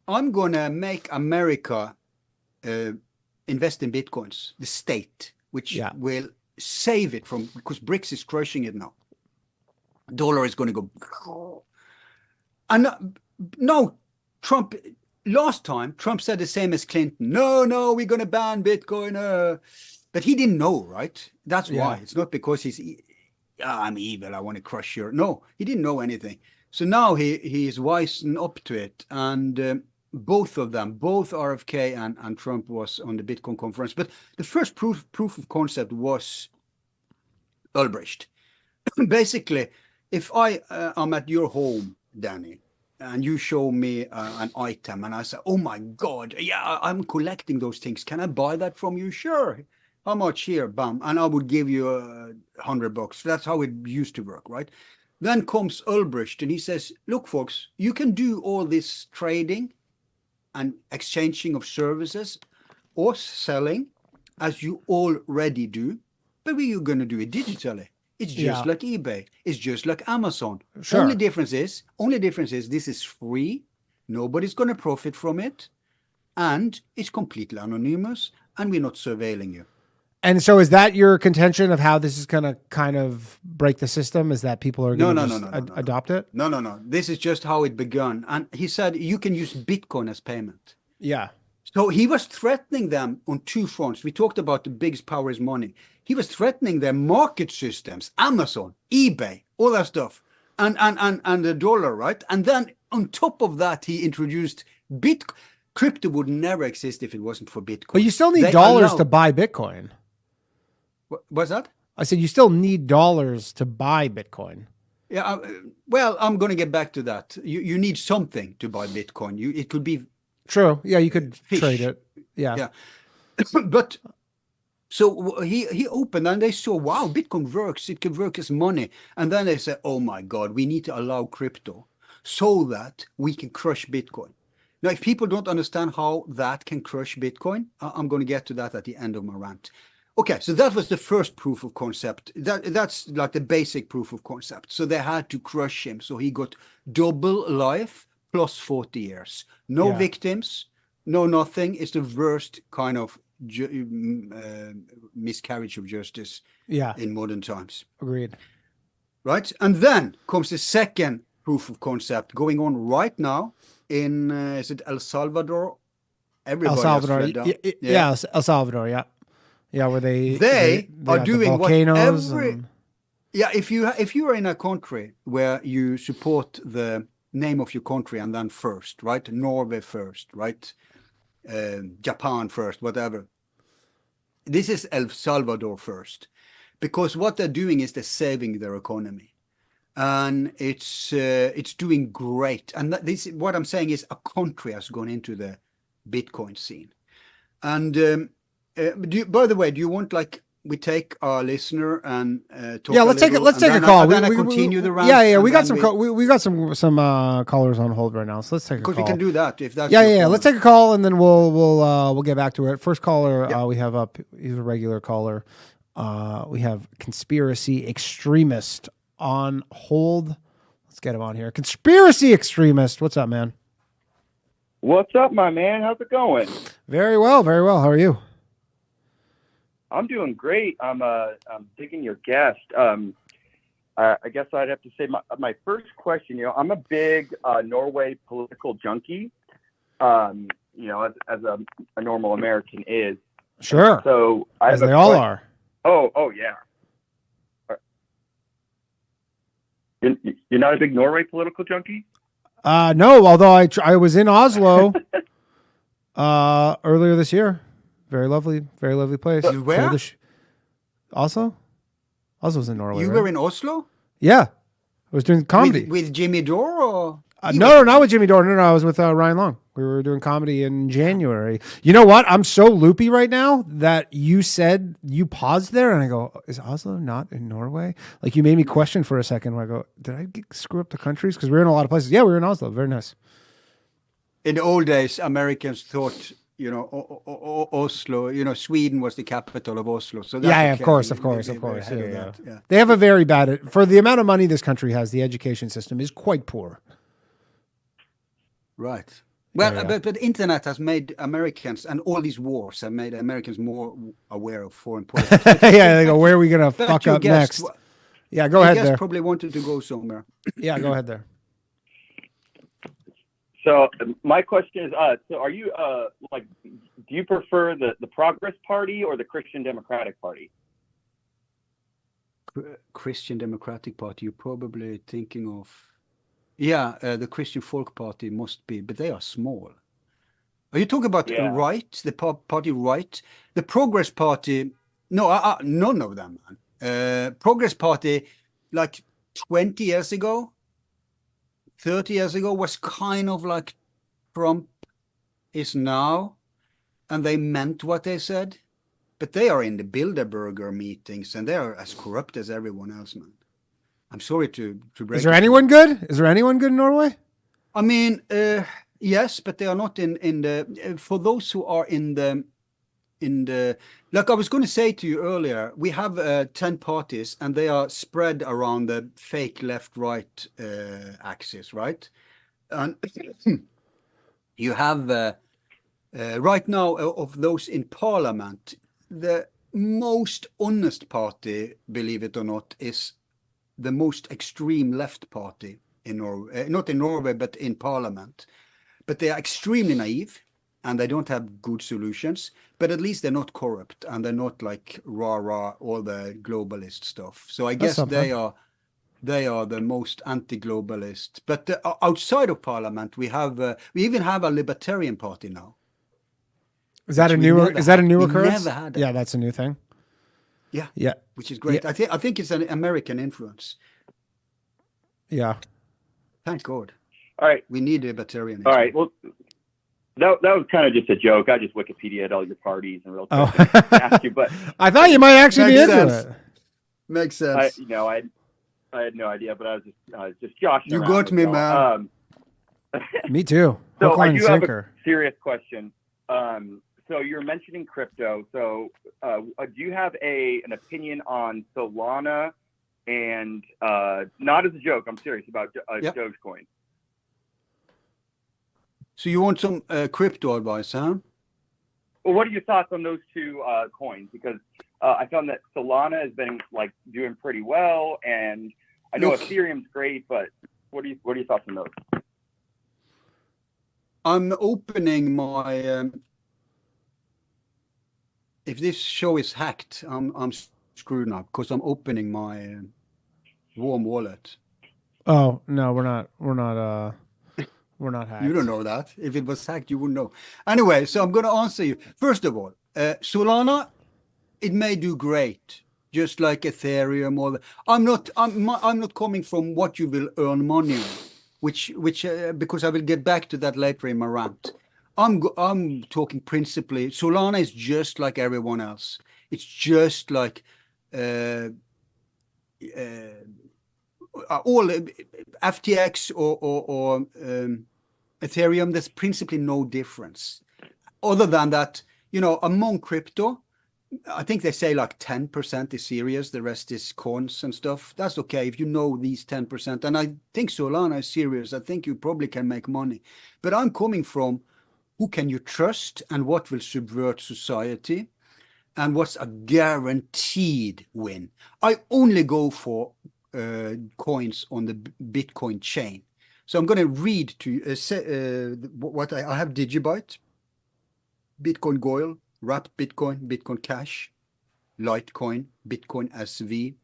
"I'm gonna make America invest in bitcoins, the state, which will save it from because BRICS is crushing it now. Dollar is going to go, and no, Trump." Last time, Trump said the same as Clinton. No, we're going to ban Bitcoin. But he didn't know, right? That's why. It's not because I'm evil, I want to crush your... No, he didn't know anything. So now he is wising up to it. And both of them, both RFK and Trump was on the Bitcoin conference. But the first proof of concept was Ulbricht. Basically, if I am at your home, Danny, and you show me an item and I say, oh my God, I'm collecting those things. Can I buy that from you? Sure. How much here? Bam. And I would give you $100. That's how it used to work, right? Then comes Ulbrich and he says, look, folks, you can do all this trading and exchanging of services or selling as you already do, but we're going to do it digitally. It's just like eBay. It's just like Amazon. Sure. Only difference is this is free. Nobody's going to profit from it. And it's completely anonymous. And we're not surveilling you. And so is that your contention of how this is going to kind of break the system? Is that people are going to adopt it? No. This is just how it began. And he said you can use Bitcoin as payment. Yeah. So he was threatening them on two fronts. We talked about the biggest power is money. He was threatening their market systems, Amazon, eBay, all that stuff, and the dollar, right? And then on top of that, he introduced Bitcoin. Crypto would never exist if it wasn't for Bitcoin. But you still need dollars to buy Bitcoin. What's that? I said you still need dollars to buy Bitcoin. Yeah, well, I'm going to get back to that. You need something to buy Bitcoin. It could be... True. Yeah, you could trade it. Yeah. But... So he opened and they saw, wow, Bitcoin works. It can work as money. And then they said, oh my God, we need to allow crypto so that we can crush Bitcoin. Now, if people don't understand how that can crush Bitcoin, I'm going to get to that at the end of my rant. Okay, so that was the first proof of concept. That's like the basic proof of concept. So they had to crush him. So he got double life plus 40 years. No victims, no nothing. It's the worst kind of miscarriage of justice in modern times. Agreed. Right? And then comes the second proof of concept going on right now in, is it El Salvador? Everybody El Salvador. El Salvador, Yeah, where they are doing volcanoes what if you are in a country where you support the name of your country and then first, right? Norway first, right? Japan first, whatever. This is El Salvador first, because what they're doing is they're saving their economy, and it's doing great. And what I'm saying is a country has gone into the Bitcoin scene. And by the way, do you want we take our listener and talk? Yeah, let's take a call. Then I continue the round. Yeah. We got some callers on hold right now, so let's take a call. Because we can do that if that's Let's take a call and then we'll get back to it. First caller we have up. He's a regular caller. We have conspiracy extremist on hold. Let's get him on here. Conspiracy extremist. What's up, man? What's up, my man? How's it going? Very well. How are you? I'm doing great. I'm digging your guest. I guess I'd have to say my first question, I'm a big Norway political junkie, as a normal American is. Sure. So as they all are. Oh yeah. You're not a big Norway political junkie? No, although I was in Oslo earlier this year. Very lovely place. You where? Oslo? Oslo's in Norway. You were in Oslo? Yeah. I was doing comedy. With Jimmy Dore or? No, not with Jimmy Dore. No, I was with Ryan Long. We were doing comedy in January. You know what? I'm so loopy right now that you said you paused there, and I go, "Is Oslo not in Norway?" Like you made me question for a second. Where I go, "Did I screw up the countries?" Because we're in a lot of places. Yeah, we were in Oslo. Very nice. In the old days, Americans thought, Oslo. Sweden was the capital of Oslo. So that's yeah, okay. of course. Yeah. They have a very bad for the amount of money this country has. The education system is quite poor. Right. Well, Yeah. But internet has made Americans, and all these wars have made Americans more aware of foreign politics. Yeah, they go, where are we going to fuck up next? Yeah, go ahead there. Probably wanted to go somewhere. Yeah, go ahead there. So my question is, so are you do you prefer the Progress Party or the Christian Democratic Party? Christian Democratic Party, you're probably thinking of. Yeah, the Christian Folk Party must be, but they are small. Are you talking about right, the party right? The Progress Party, no, none of them, man. Progress Party, like 20 years ago, 30 years ago, was kind of like Trump is now, and they meant what they said. But they are in the Bilderberger meetings, and they are as corrupt as everyone else, man. I'm sorry to break. Is there anyone good? Is there anyone good in Norway? I mean, yes, but they are not in the. For those who are in the, like I was going to say to you earlier, we have 10 parties, and they are spread around the fake left-right axis, right? And you have right now of those in parliament, the most honest party, believe it or not, is the most extreme left party in Norway, not in Norway, but in parliament. But they are extremely naive, and they don't have good solutions, but at least they're not corrupt, and they're not like rah-rah, all the globalist stuff. So I guess they are the most anti-globalist. But outside of parliament, we even have a libertarian party now. Is that a new occurrence? Never had that. Yeah, that's a new thing. Yeah, which is great. Yeah. I think it's an American influence. Yeah. Thank God. All right. We need a libertarian. All right. Well, that was kind of just a joke. I just Wikipedia'd all your parties and real quick asked you, but I thought you might actually be into it. Makes sense. I had no idea, but I was just joshing You around. got me, man. Me too. So Hook, I line, do sinker. have a serious question. So you're mentioning crypto. So do you have an opinion on Solana and not as a joke, I'm serious about Dogecoin? So you want some crypto advice, huh? Well, what are your thoughts on those two coins? Because I found that Solana has been doing pretty well, and I know Ethereum's great, but what are your thoughts on those? I'm opening my. If this show is hacked, I'm screwed now because I'm opening my warm wallet. Oh no, we're not. We're not hacked. You don't know that. If it was hacked, you wouldn't know. Anyway, so I'm going to answer you. First of all, Solana, it may do great, just like Ethereum. I'm not coming from what you will earn money on, which because I will get back to that later in my rant. I'm talking principally. Solana is just like everyone else. It's just like all FTX or Ethereum. There's principally no difference, other than that. Among crypto, I think they say like 10% is serious, the rest is cons and stuff. That's okay if you know these 10%. And I think Solana is serious. I think you probably can make money. But I'm coming from who can you trust and what will subvert society and what's a guaranteed win. I only go for coins on the Bitcoin chain. So I'm going to read to you what I have: Digibyte, Bitcoin Gold, Wrapped Bitcoin, Bitcoin Cash, Litecoin, Bitcoin SV,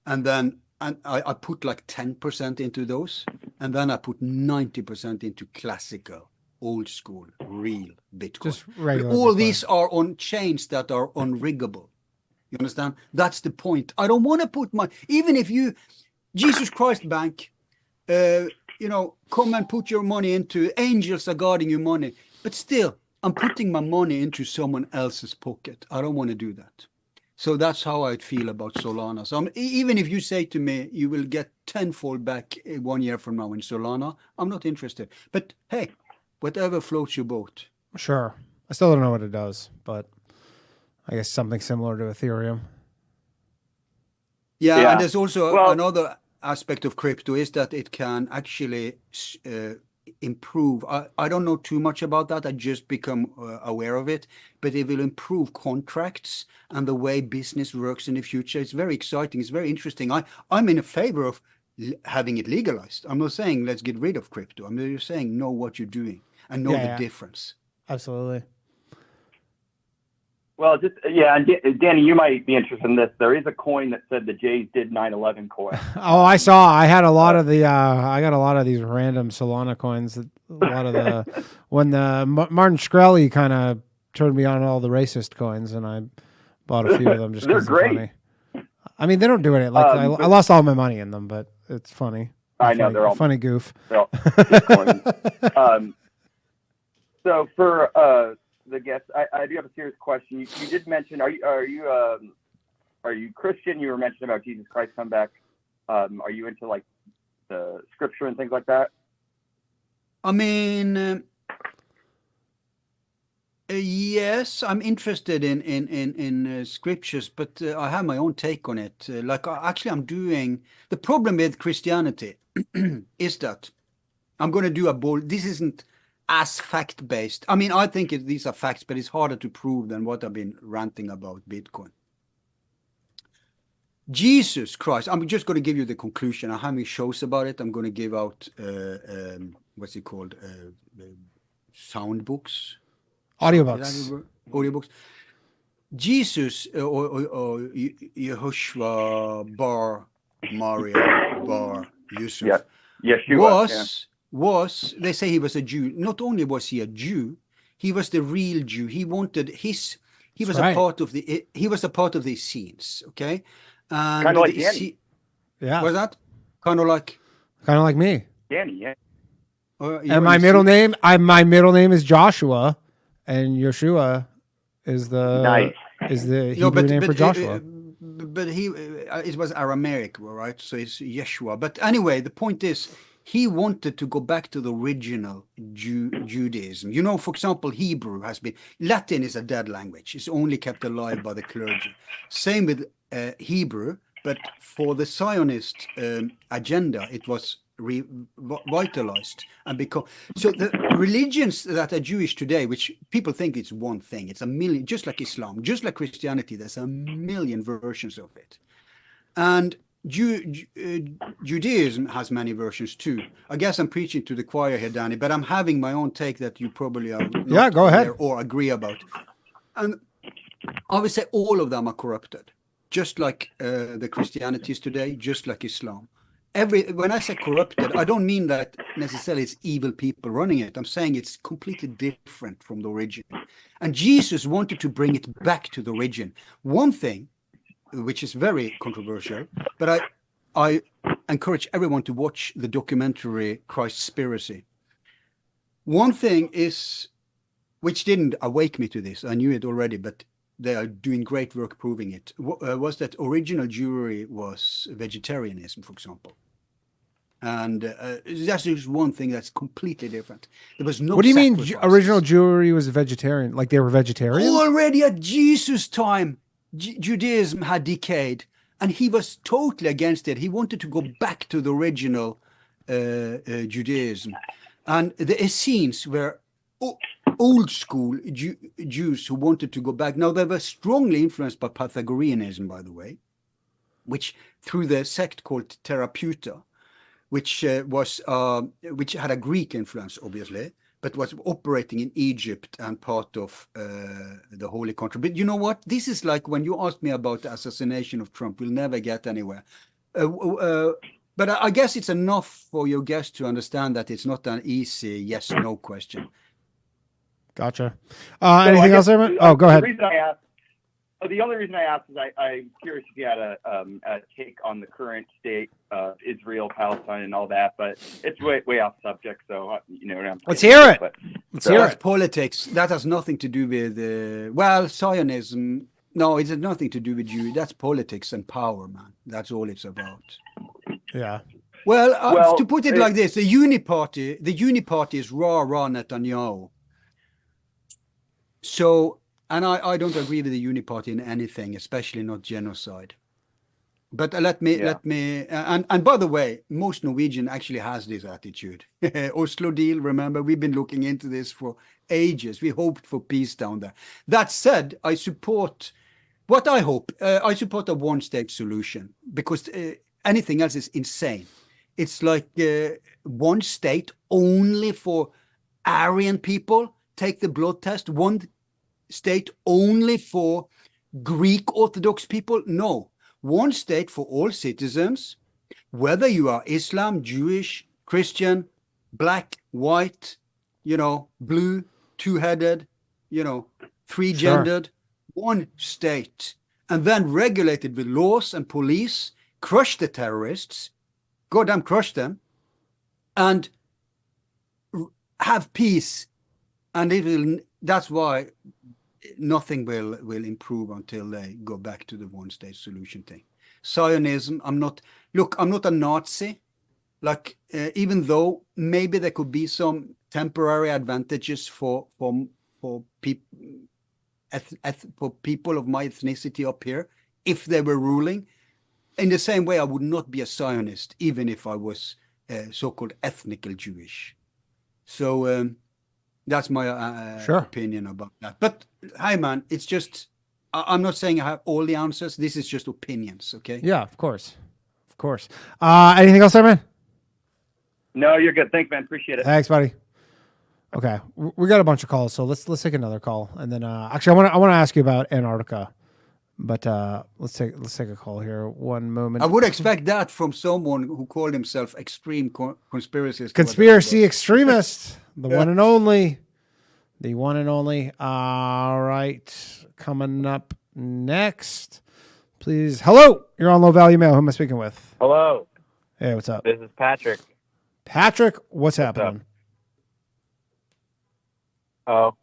and then I put like 10% into those, and then I put 90% into classical, old school, real Bitcoin. Just regular all Bitcoin. These are on chains that are unriggable. You understand? That's the point. I don't want to put even if you, Jesus Christ Bank, come and put your money into, angels are guarding your money, but still, I'm putting my money into someone else's pocket. I don't want to do that. So that's how I feel about Solana. So even if you say to me, you will get tenfold back 1 year from now in Solana, I'm not interested. But hey, whatever floats your boat. Sure. I still don't know what it does, but I guess something similar to Ethereum. Yeah. And there's also another aspect of crypto is that it can actually improve. I don't know too much about that. I just become aware of it, but it will improve contracts and the way business works in the future. It's very exciting. It's very interesting. I'm in a favor of having it legalized. I'm not saying let's get rid of crypto. I'm just saying know what you're doing and know the difference. Absolutely. Well, and Danny, you might be interested in this. There is a coin that said the Jays did 9/11 coin. Oh, I saw. I had a lot of the. I got a lot of these random Solana coins. A lot of the when the Martin Shkreli kind of turned me on all the racist coins, and I bought a few of them just because they're funny. I mean, they don't do it. Like I lost all my money in them, but it's funny. I know they're all funny goof. They're all coins. So for the guests, I do have a serious question. You did mention, are you Christian? You were mentioning about Jesus Christ come back. Are you into like the scripture and things like that? I mean, yes, I'm interested in scriptures, but I have my own take on it. Actually, I'm doing the problem with Christianity is that I'm going to do a bold. This isn't as fact-based. I mean, I think these are facts, but it's harder to prove than what I've been ranting about Bitcoin. Jesus Christ, I'm just going to give you the conclusion. I have many shows about it. I'm going to give out, what's it called? Sound books? Audiobooks. Jesus, or Yehoshua bar Maria bar Yusuf, Yeshua, was they say he was a Jew. Not only was he a Jew, he was the real Jew. He wanted he was a part of the Essenes, okay? Kind of like Danny. Yeah. Was that? Kind of like me. Danny, yeah. And my middle name is Joshua, and Yeshua is the Hebrew name for Joshua. But it was Aramaic, right? So it's Yeshua. But anyway, the point is, he wanted to go back to the original Judaism. You know, for example, Hebrew Latin is a dead language. It's only kept alive by the clergy. Same with Hebrew, but for the Zionist agenda, it was revitalized and so the religions that are Jewish today, which people think it's one thing, it's a million, just like Islam, just like Christianity, there's a million versions of it. And Judaism has many versions too. I guess I'm preaching to the choir here, Danny, but I'm having my own take that you probably are not go ahead or agree about. And I would say all of them are corrupted, just like the Christianities today, just like Islam. When I say corrupted, I don't mean that necessarily it's evil people running it. I'm saying it's completely different from the origin. And Jesus wanted to bring it back to the origin. One thing, which is very controversial, but I encourage everyone to watch the documentary Christspiracy. One thing is, which didn't awake me to this, I knew it already, but they are doing great work proving it, was that original Jewry was vegetarianism, for example. And that's just one thing that's completely different. There was no. What do you mean original Jewry was vegetarian? Like they were vegetarians? Already at Jesus' time, Judaism had decayed, and he was totally against it. He wanted to go back to the original Judaism. And the Essenes were old school Jews who wanted to go back. Now, they were strongly influenced by Pythagoreanism, by the way. which through the sect called Therapeuta, which had a Greek influence, obviously, but was operating in Egypt and part of the Holy Country. But you know what? This is like when you asked me about the assassination of Trump, we'll never get anywhere. But I guess it's enough for your guest to understand that it's not an easy yes/no question. Gotcha. Anything else, Aaron? Oh, go ahead. The only reason I asked is I'm curious if you had a take on the current state of Israel, Palestine, and all that, but it's way off subject. So let's hear it. That's politics. That has nothing to do with Zionism. No, it has nothing to do with you. That's politics and power, man. That's all it's about. Yeah. Well, to put it like this, the Uni Party is rah Netanyahu. So. And I don't agree with the Uni Party in anything, especially not genocide. But let me, and by the way, most Norwegian actually has this attitude. Oslo deal, remember, we've been looking into this for ages. We hoped for peace down there. That said, I support I support a one-state solution because anything else is insane. It's like one state only for Aryan people. Take the blood test. One state only for Greek Orthodox people? No. One state for all citizens, whether you are Islam, Jewish, Christian, black, white, blue, two-headed, three-gendered, one state. And then regulated with laws and police, crush the terrorists, goddamn crush them, and have peace. And that's why nothing will improve until they go back to the one-state solution thing. Zionism, I'm not a Nazi. Even though maybe there could be some temporary advantages for people of my ethnicity up here, if they were ruling. In the same way, I would not be a Zionist, even if I was so-called ethnical Jewish. So that's my opinion about that. But hi, man, it's just, I'm not saying I have all the answers. This is just opinions, okay? Yeah, of course. Anything else there, man? No, you're good. Thanks, man. Appreciate it. Thanks, buddy. Okay, we got a bunch of calls, so let's take another call, and then actually, I want to ask you about Antarctica, but let's take a call here. One moment. I would expect that from someone who called himself extreme conspiracy extremist, the one and only, All right, coming up next, please. Hello, you're on Low Value Mail. Who am I speaking with? Hello. Hey, what's up? This is Patrick. Patrick, what's happening? Oh,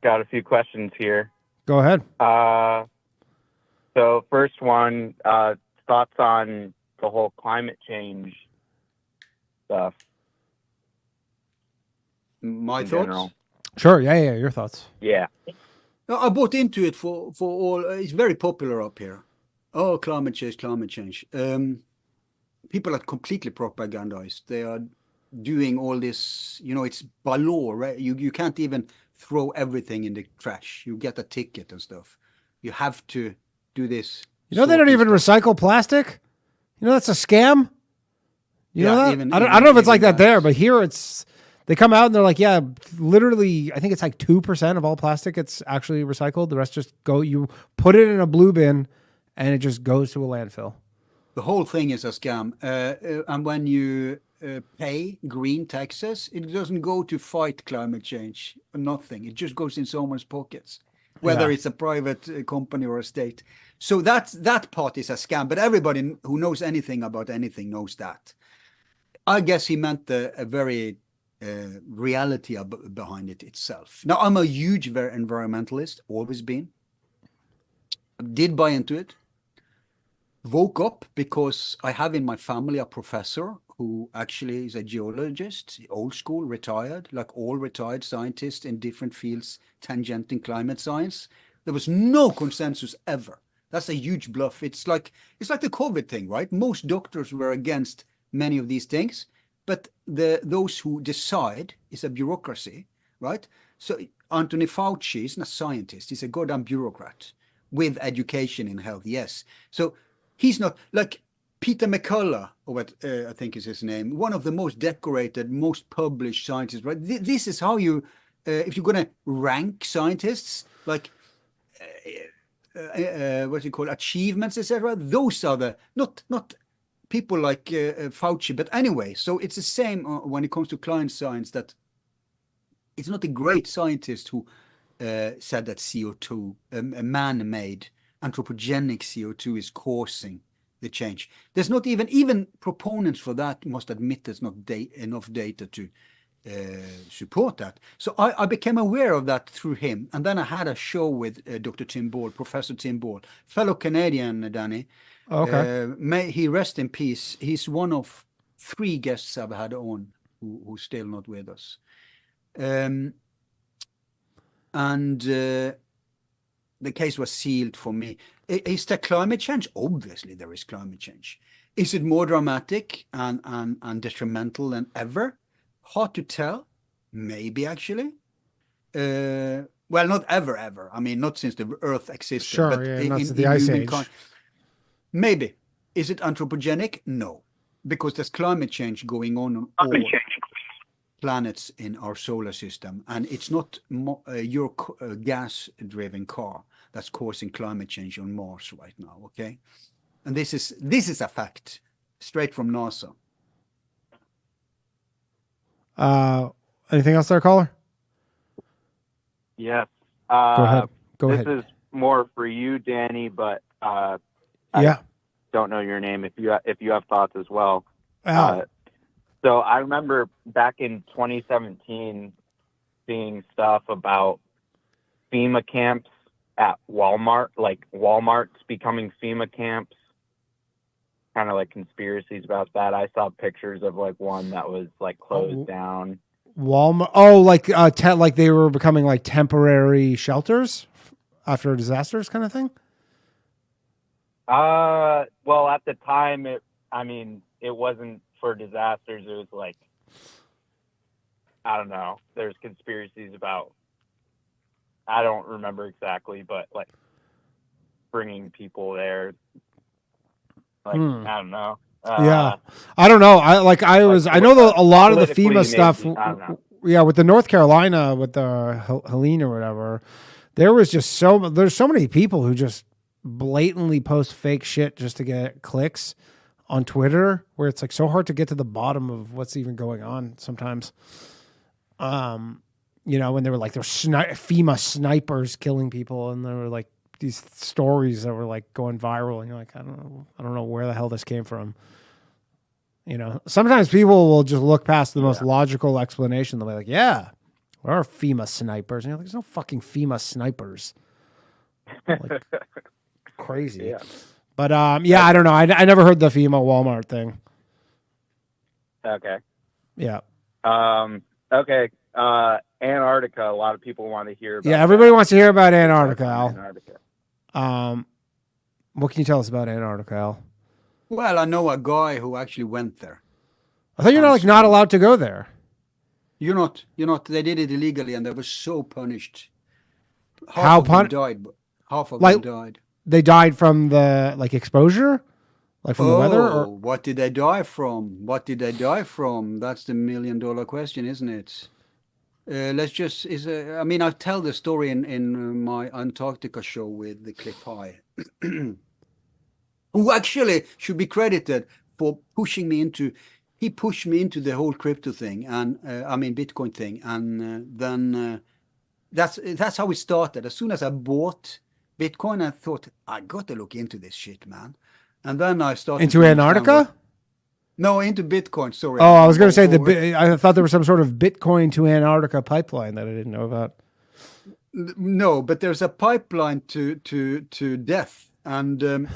got a few questions here. Go ahead. So first one, thoughts on the whole climate change stuff. My thoughts? General. Sure. Yeah. Your thoughts. Yeah. No, I bought into it for all. It's very popular up here. Oh, climate change. People are completely propagandized. They are doing all this, it's by law, right? You can't even throw everything in the trash. You get a ticket and stuff. You have to do this. They don't even recycle plastic. That's a scam. You know that? I don't know if it's like that there, but here they come out and they're like, yeah, literally, I think it's like 2% of all plastic it's actually recycled. The rest just you put it in a blue bin and it just goes to a landfill. The whole thing is a scam. And when you pay green taxes, it doesn't go to fight climate change or nothing. It just goes in someone's pockets, whether it's a private company or a state. So that part is a scam. But everybody who knows anything about anything knows that. I guess he meant a very reality behind it itself. Now, I'm a huge environmentalist, always been. Did buy into it. Woke up because I have in my family a professor who actually is a geologist, old school, retired, like all retired scientists in different fields tangenting climate science. There was no consensus ever. That's a huge bluff. It's like the COVID thing, right? Most doctors were against many of these things, but those who decide is a bureaucracy, right? So Anthony Fauci isn't a scientist. He's a goddamn bureaucrat with education in health, yes. So he's not like Peter McCullough, or what I think is his name, one of the most decorated, most published scientists, right? This is how you, if you're going to rank scientists, like, what you call achievements, etc. Those are the, not people like Fauci, but anyway, so it's the same when it comes to climate science, that it's not a great scientist who said that CO2, a man-made anthropogenic CO2 is causing the change. There's not even proponents for that must admit there's not enough data to support that. So I became aware of that through him. And then I had a show with Dr. Tim Ball, Professor Tim Ball, fellow Canadian, Danny. Okay. May he rest in peace. He's one of 3 guests I've had on who's still not with us. The case was sealed for me. Is there climate change? Obviously, there is climate change. Is it more dramatic and detrimental than ever? Hard to tell. Maybe, actually. Well, not ever. I mean, not since the Earth existed. Sure, but not since the Ice Age. Maybe. Is it anthropogenic? No. Because there's climate change going on all planets in our solar system. And it's not your gas-driven car that's causing climate change on Mars right now, okay? And this is a fact, straight from NASA. Anything else there, caller? Yes. Go ahead. This is more for you, Danny, but I don't know your name if you have thoughts as well. So I remember back in 2017 seeing stuff about FEMA camps at Walmart, like Walmart's becoming FEMA camps, kind of like conspiracies about that. I saw pictures of like one that was like closed down. Walmart. Oh, like like they were becoming like temporary shelters after disasters, kind of thing. Well, at the time, it wasn't for disasters. It was like, I don't know. There's conspiracies about, I don't remember exactly, but like bringing people there. Like, I don't know. Yeah, I don't know. I know a lot of the FEMA stuff. I don't know. Yeah, with the North Carolina, with the Helene or whatever, there's so many people who just blatantly post fake shit just to get clicks on Twitter, where it's like so hard to get to the bottom of what's even going on sometimes. When they were like, there's FEMA snipers killing people, and there were like these stories that were like going viral, and you're like, I don't know where the hell this came from. Sometimes people will just look past the most logical explanation. They'll be like, yeah, there are FEMA snipers. And you're like, there's no fucking FEMA snipers. Like, crazy. Yeah. But, I don't know. I never heard the FEMA Walmart thing. Okay. Yeah. Okay. Antarctica. A lot of people want to hear about. Yeah, everybody wants to hear about Antarctica, Al. What can you tell us about Antarctica, Al? Well, I know a guy who actually went there. I thought you're not allowed to go there. You're not. They did it illegally, and they were so punished. How Half of them died. Half of them died. They died from the exposure, like from the weather. Or? What did they die from? That's the $1 million question, isn't it? I tell the story in my Antarctica show with the Cliff High. Who actually should be credited for pushing me into. He pushed me into the whole crypto thing, and Bitcoin thing, and then that's how it started. As soon as I bought Bitcoin, I thought I got to look into this shit, man. And then I started into Antarctica. No, into Bitcoin. Sorry. Oh, I was going to say I thought there was some sort of Bitcoin to Antarctica pipeline that I didn't know about. No, but there's a pipeline to death. And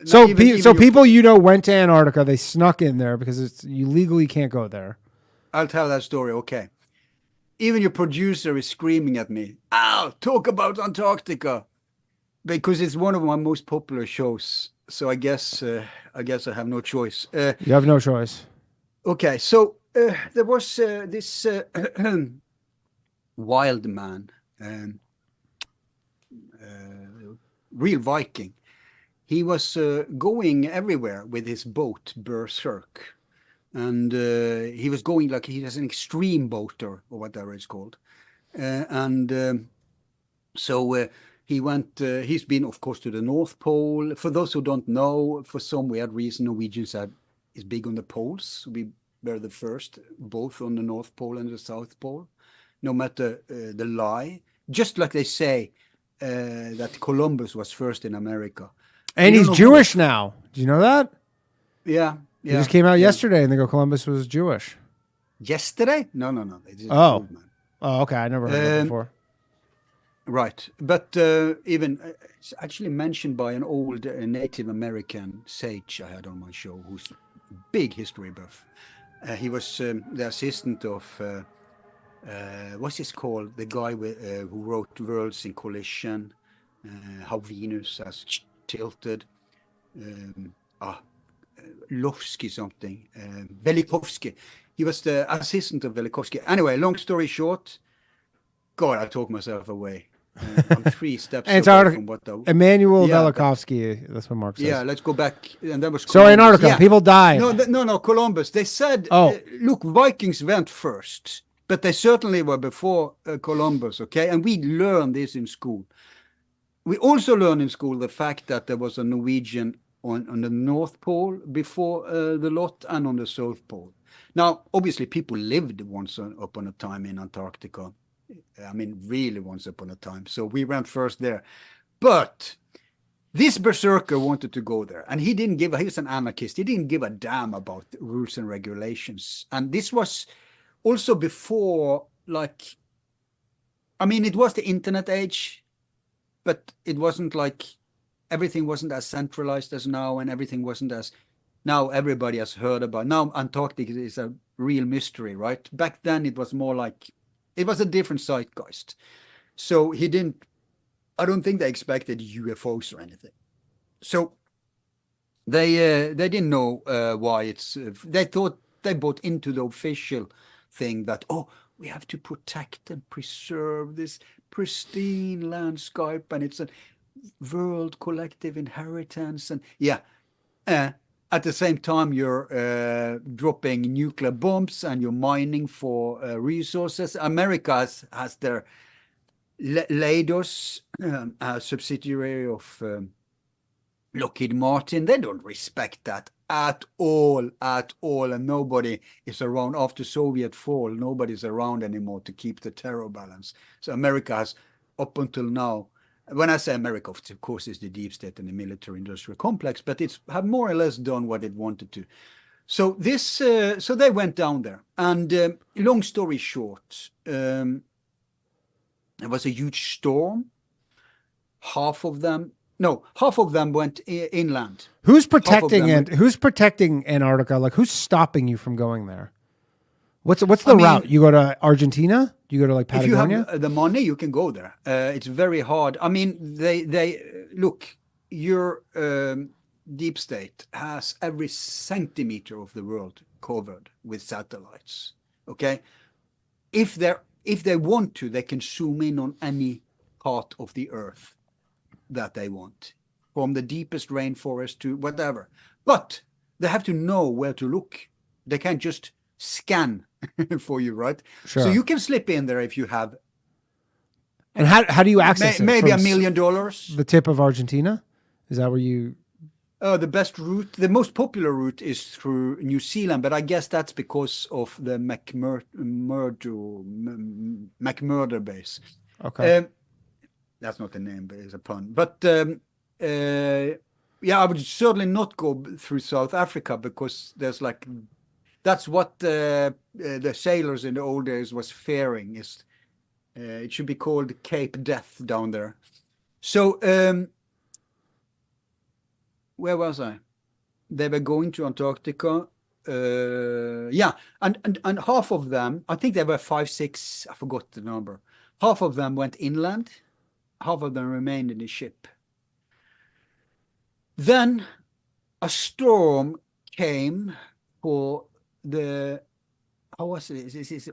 so people went to Antarctica. They snuck in there because you legally can't go there. I'll tell that story. Okay. Even your producer is screaming at me. Al, talk about Antarctica, because it's one of my most popular shows. So I guess I have no choice. You have no choice. Okay. So there was this wild man. Real Viking, he was going everywhere with his boat, Berserk. And he was going like he was an extreme boater or whatever it's called. So he went, he's been, of course, to the North Pole. For those who don't know, for some weird reason, Norwegians is big on the poles. We were the first, both on the North Pole and the South Pole, no matter the lie. Just like they say that Columbus was first in America. And he's Jewish now. Do you know that? Yeah. He just came out yesterday and they go Columbus was Jewish. Yesterday? No. Oh, okay. I never heard of it before. Right. But even it's actually mentioned by an old Native American sage I had on my show who's a big history buff. He was the assistant of, what's this called? The guy who wrote Worlds in Collision, how Venus has tilted. Lovsky something, Velikovsky. He was the assistant of Velikovsky. Anyway, long story short, God, I talk myself away. I'm 3 steps away from what the... Emmanuel Velikovsky, that's what Mark says. Yeah, let's go back. And that was so Antarctica, people died. No, Columbus. They said, look, Vikings went first, but they certainly were before Columbus, okay? And we learned this in school. We also learned in school the fact that there was a Norwegian on the North Pole before the lot and on the South Pole. Now, obviously, people lived once upon a time in Antarctica. I mean, really once upon a time. So we went first there. But this berserker wanted to go there. And he was an anarchist. He didn't give a damn about rules and regulations. And this was also before, like, I mean, it was the internet age, but it wasn't like, everything wasn't as centralized as now, and everything wasn't as, now everybody has heard about. Now Antarctica is a real mystery, right? Back then it was more like, it was a different zeitgeist. So I don't think they expected UFOs or anything. So they didn't know why they thought they bought into the official thing that, we have to protect and preserve this pristine landscape, and it's a world collective inheritance. And at the same time you're dropping nuclear bombs and you're mining for resources. America has their Leidos, a subsidiary of Lockheed Martin. They don't respect that at all, and nobody is around. After Soviet fall, nobody's around anymore to keep the terror balance. So America has, up until now, when I say America, of course, it's the deep state and the military-industrial complex, but it's have more or less done what it wanted to. So so they went down there, and long story short, there was a huge storm. Half of them went inland. Who's protecting Antarctica? Like, who's stopping you from going there? What's the route? You go to Argentina? You go to like Patagonia? If you have the money, you can go there. It's very hard. I mean, they look, your deep state has every centimeter of the world covered with satellites. Okay, if they want to, they can zoom in on any part of the earth that they want, from the deepest rainforest to whatever. But they have to know where to look. They can't just scan for you, right? Sure. So you can slip in there if you have. And how do you access it? Maybe $1 million. The tip of Argentina? Is that where you? The best route, the most popular route is through New Zealand, but I guess that's because of the McMurdo base. Okay. That's not the name, but it's a pun. But I would certainly not go through South Africa, because that's what the sailors in the old days was fearing. Is it should be called Cape Death down there. So where was I? They were going to Antarctica. And half of them, I think there were 5, 6, I forgot the number. Half of them went inland. Half of them remained in the ship. Then a storm came for how was it? This is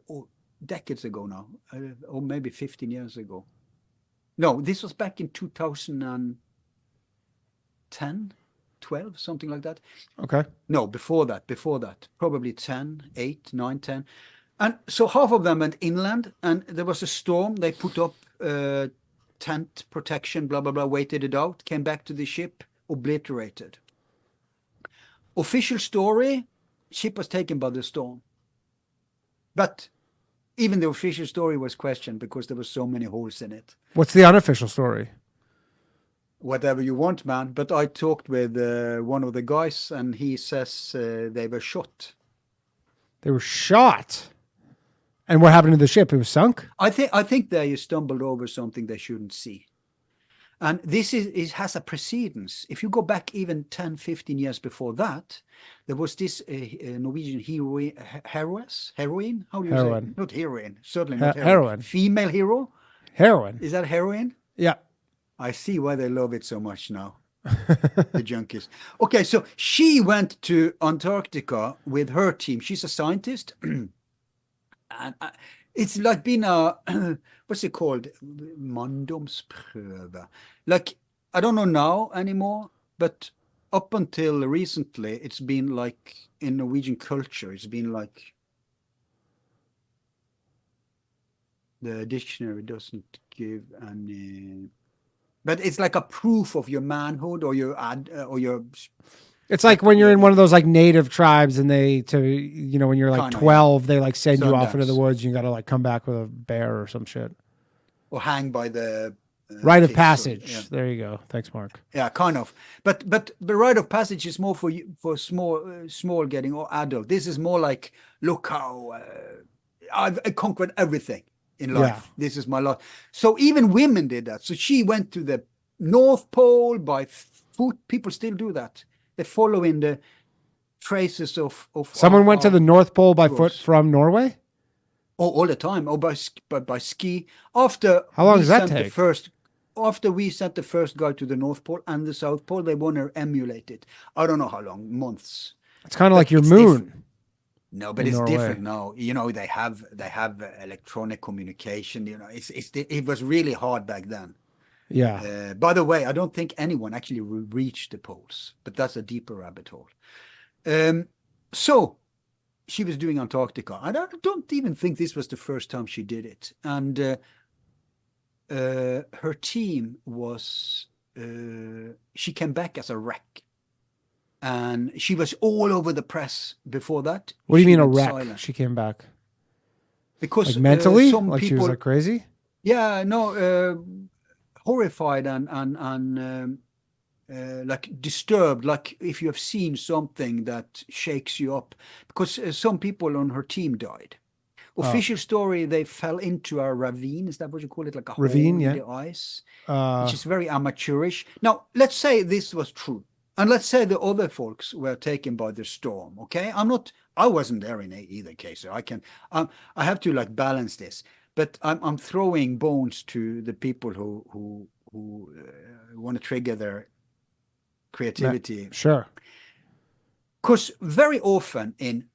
decades ago now, or maybe 15 years ago. No, this was back in 2010. 12, something like that. Okay. No, before that, probably 10, 8, 9, 10. And so half of them went inland, and there was a storm. They put up tent protection, blah, blah, blah, waited it out, came back to the ship, obliterated. Official story, ship was taken by the storm. But even the official story was questioned because there were so many holes in it. What's the unofficial story? Whatever you want, man. But I talked with one of the guys, and he says they were shot. They were shot? And what happened to the ship? It was sunk? I think they stumbled over something they shouldn't see. And this has a precedence. If you go back even 10, 15 years before that, there was this Norwegian heroine? How do you say? Not heroine, certainly not heroine. Female hero? Heroine. Is that heroine? Yeah. I see why they love it so much now. The junkies. Okay, so she went to Antarctica with her team. She's a scientist. And it's like being a, what's it called? Manndomsprøve. Like, I don't know now anymore, but up until recently, it's been like, in Norwegian culture, it's been like, the dictionary doesn't give any, but it's like a proof of your manhood or your It's like when you're in one of those like native tribes and when you're like 12, they like send you off into the woods. You got to like come back with a bear or some shit. Or hang by the rite of passage. Yeah. There you go. Thanks, Mark. Yeah, kind of. But the rite of passage is more for small getting or adult. This is more like, look how I've conquered everything in life. Yeah. This is my life. So even women did that. So she went to the North Pole by foot. People still do that. They follow in the traces of someone went to the North Pole by foot from Norway? Oh, all the time. Oh, by ski. After how long does that take? After we sent the first guy to the North Pole and the South Pole, they want to emulate it. I don't know how long, months. It's kind of like your moon. Different. No, but it's Norway. Different now. You know, they have electronic communication. You know, it was really hard back then. Yeah. By the way, I don't think anyone actually reached the poles, but that's a deeper rabbit hole. So she was doing Antarctica. I don't even think this was the first time she did it. And her team was, she came back as a wreck. And she was all over the press before that. What do you mean a wreck? Silent. She came back? Because like mentally? Some like people, she was like crazy? Yeah, no, horrified and like disturbed, like if you have seen something that shakes you up, because some people on her team died. Official story, they fell into a ravine. Is that what you call it? Like a ravine, hole in the ice, which is very amateurish. Now, let's say this was true, and let's say the other folks were taken by the storm. Okay, I wasn't there in either case, so I have to like balance this. But I'm throwing bones to the people who want to trigger their creativity. Sure. Because very often in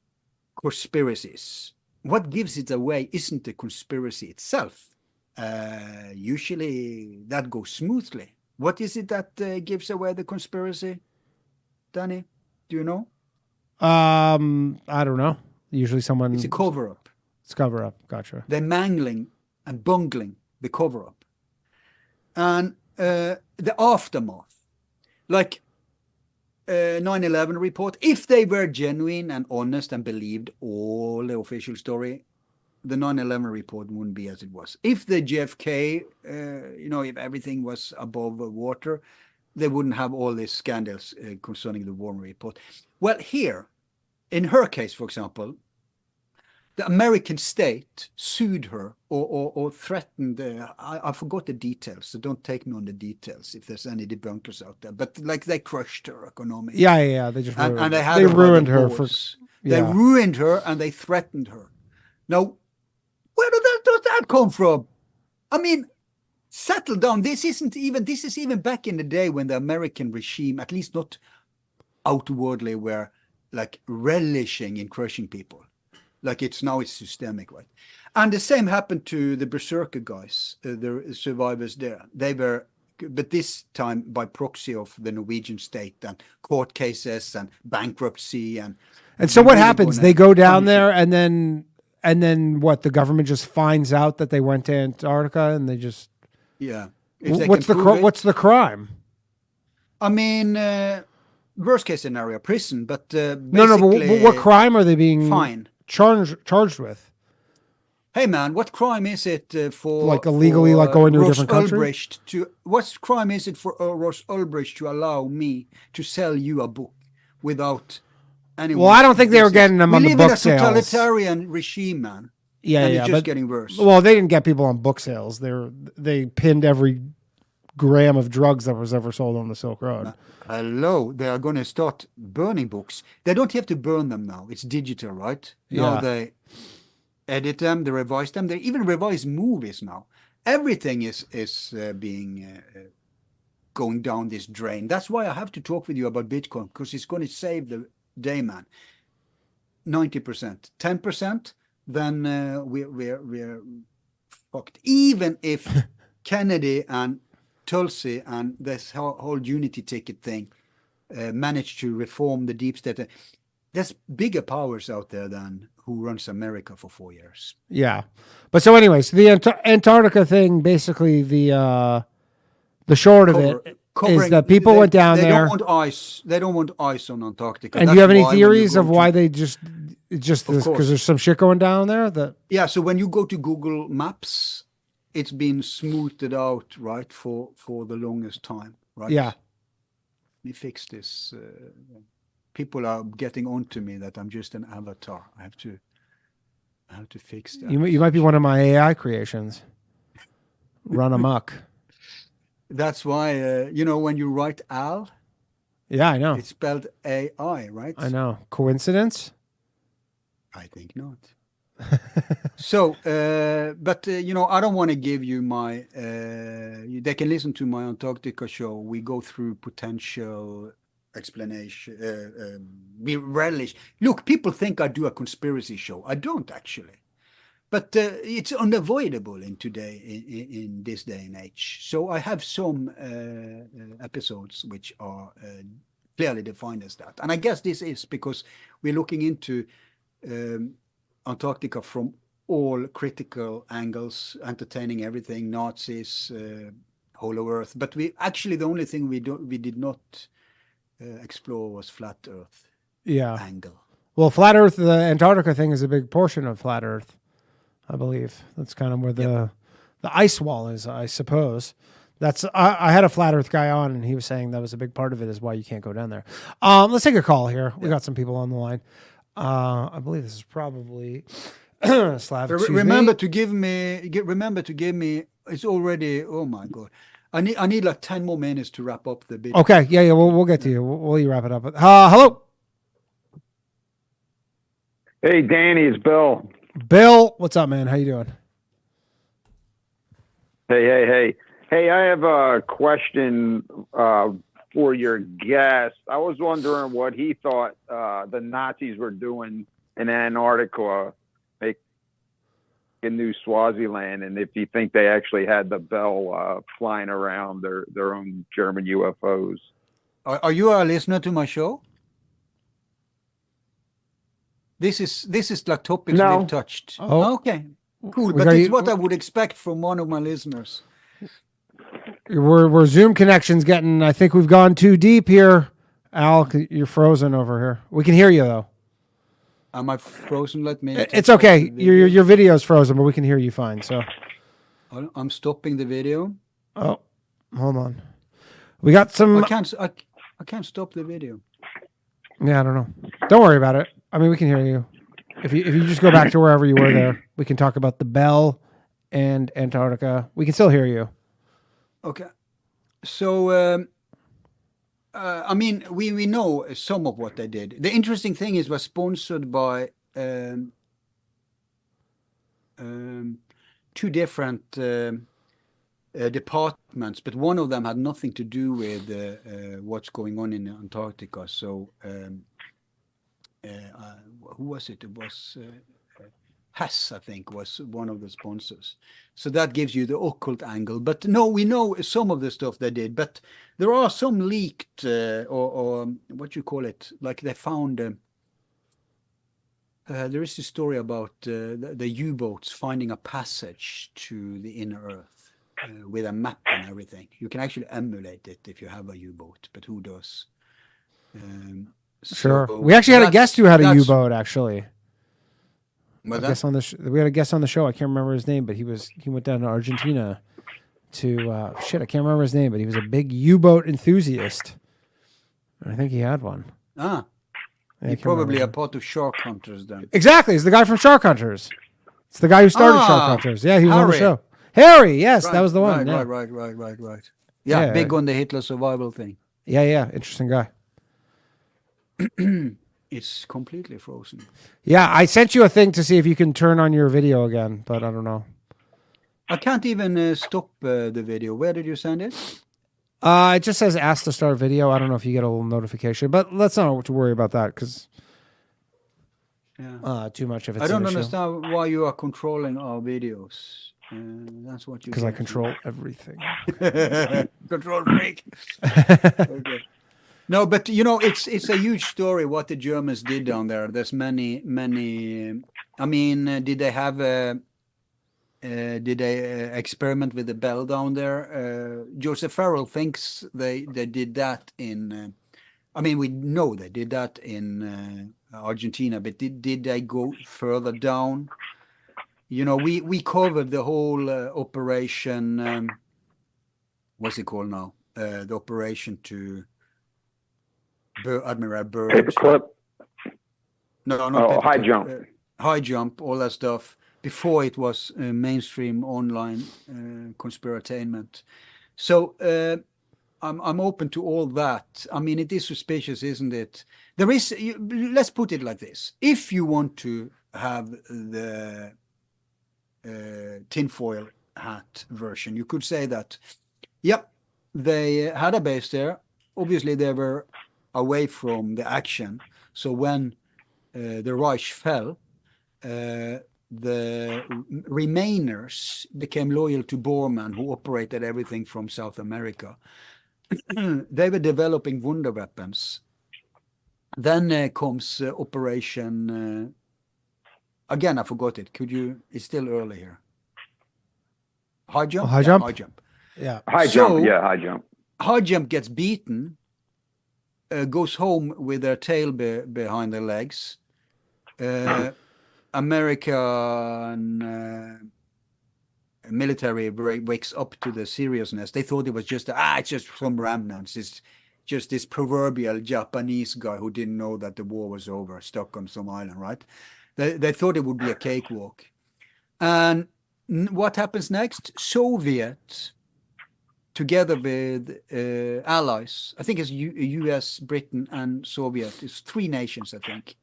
conspiracies, what gives it away isn't the conspiracy itself. Usually that goes smoothly. What is it that gives away the conspiracy, Danny? Do you know? I don't know. Usually someone... It's a cover-up. It's cover-up. Gotcha. They're mangling and bungling the cover-up. And the aftermath, like 9/11 report, if they were genuine and honest and believed all the official story, the 9/11 report wouldn't be as it was. If the JFK, if everything was above water, they wouldn't have all these scandals concerning the Warren report. Well, here, in her case, for example, the American state sued her or threatened. I forgot the details, so don't take me on the details if there's any debunkers out there. But like they crushed her economically. Yeah. They just ruined, and they ruined her. They ruined her and they threatened her. Now, where does that come from? I mean, settle down. This is even back in the day when the American regime, at least not outwardly, were like relishing in crushing people. Like it's systemic, right? And the same happened to the Berserker guys, the survivors there. They were but this time by proxy of the Norwegian state and court cases and bankruptcy and so what happens? They go down there and then what? The government just finds out that they went to Antarctica and they just What's the crime? I mean, worst case scenario, prison. But no. But what crime are they being charged with? Hey man, what crime is it for like illegally like going to a different country? Ulbrich what crime is it for Ross Ulbrich to allow me to sell you a book without anyone? Well, I don't think they were getting them on the book sales. We live in a totalitarian regime, man. Yeah, and it's just getting worse. Well, they didn't get people on book sales. They pinned every gram of drugs that was ever sold on the Silk Road. Hello, they are going to start burning books. They don't have to burn them now. It's digital, right? Yeah. Now they edit them, they revise them. They even revise movies now. Everything is being going down this drain. That's why I have to talk with you about Bitcoin, because it's going to save the day, man. 90%, 10%, then we're fucked. Even if Kennedy and Tulsi and this whole unity ticket thing managed to reform the deep state, there's bigger powers out there than who runs America for 4 years. Yeah. But so anyway, so the Antarctica thing, basically the short of it is that people went down there. They don't want ice. They don't want ice on Antarctica. And do you have any theories of why they just because there's some shit going down there? Yeah, so when you go to Google Maps, it's been smoothed out, right, for the longest time, right? Yeah. Let me fix this. People are getting onto me that I'm just an avatar. I have to fix that. You might be one of my AI creations. Run amok. That's why, when you write Al. Yeah, I know. It's spelled AI, right? I know. Coincidence? I think not. So, but I don't want to give you my. They can listen to my Antarctica show. We go through potential explanation. We relish. Look, people think I do a conspiracy show. I don't actually, but it's unavoidable in this day and age. So I have some episodes which are clearly defined as that, and I guess this is because we're looking into Antarctica from all critical angles, entertaining everything, Nazis, Hollow Earth. But the only thing we did not explore was flat Earth angle. Well, flat Earth, the Antarctica thing is a big portion of flat Earth, I believe. That's kind of where the ice wall is, I suppose. I had a flat Earth guy on, and he was saying that was a big part of it is why you can't go down there. Let's take a call here. We got some people on the line. I believe this is probably Slav. Remember to give me. It's already. Oh my god! I need like 10 more minutes to wrap up the bit. Okay, yeah. We'll get to you. We'll wrap it up. Hello. Hey, Danny, it's Bill. Bill, what's up, man? How you doing? Hey. I have a question for your guest. I was wondering what he thought the Nazis were doing in Antarctica, making New Swaziland, and if you think they actually had the bell flying around their own German UFOs. Are you a listener to my show? This is like topics we've touched. Oh, okay, cool. But it's what I would expect from one of my listeners. We're Zoom connections getting. I think we've gone too deep here. Al, you're frozen over here. We can hear you though. Am I frozen? Let me. It's okay. Your video's frozen, but we can hear you fine. So I'm stopping the video. Oh, hold on. We got some. I can't stop the video. Yeah, I don't know. Don't worry about it. I mean, we can hear you. If you just go back to wherever you were there, we can talk about the bell and Antarctica. We can still hear you. Okay. So, I mean, we know some of what they did. The interesting thing is was sponsored by two different departments, but one of them had nothing to do with what's going on in Antarctica. So, who was it? It was Hess, I think, was one of the sponsors. So that gives you the occult angle. But no, we know some of the stuff they did, but there are some leaked or what you call it, like they found. There is a story about the U-boats finding a passage to the inner Earth with a map and everything. You can actually emulate it if you have a U-boat, but who does? Sure. We actually had a guest who had a U-boat, actually. We had a guest on the show. I can't remember his name, but he went down to Argentina to I can't remember his name, but he was a big U-boat enthusiast. I think he had one. He's probably a part of Shark Hunters then. Exactly. He's the guy from Shark Hunters. It's the guy who started Shark Hunters. Yeah, he was on the show. Harry, yes, that was the one. Right. Yeah, big on the Hitler survival thing. Yeah. Interesting guy. It's completely frozen. Yeah, I sent you a thing to see if you can turn on your video again, but I don't know. I can't even stop the video. Where did you send it? It just says ask to start video. I don't know if you get a little notification, but let's not worry about that because too much of it. I don't understand why you are controlling our videos. That's what you. Because I control everything. Control freak. Okay. No, but it's a huge story what the Germans did down there. There's many. I mean, did they have experiment with the bell down there? Joseph Farrell thinks they did that in. I mean, we know they did that in Argentina, but did they go further down? We covered the whole operation. What's it called now? The operation to. Admiral Byrd. Paperclip? No, not high jump. High jump, all that stuff. Before it was mainstream online conspiratainment. So I'm open to all that. I mean, it is suspicious, isn't it? There is. Let's put it like this: if you want to have the tinfoil hat version, you could say that. Yep, they had a base there. Obviously, they were away from the action. So when the Reich fell, the Remainers became loyal to Bormann, who operated everything from South America. They were developing wonder weapons. Then comes Operation... again, I forgot it. It's still early here. High jump? High jump? High jump. Yeah. High jump. High jump gets beaten. Goes home with their tail behind their legs. American military wakes up to the seriousness. They thought it was just it's just some remnants. It's just this proverbial Japanese guy who didn't know that the war was over, stuck on some island, right? They thought it would be a cakewalk. And what happens next? Soviets, together with allies, I think it's US, Britain, and Soviet. It's three nations, I think.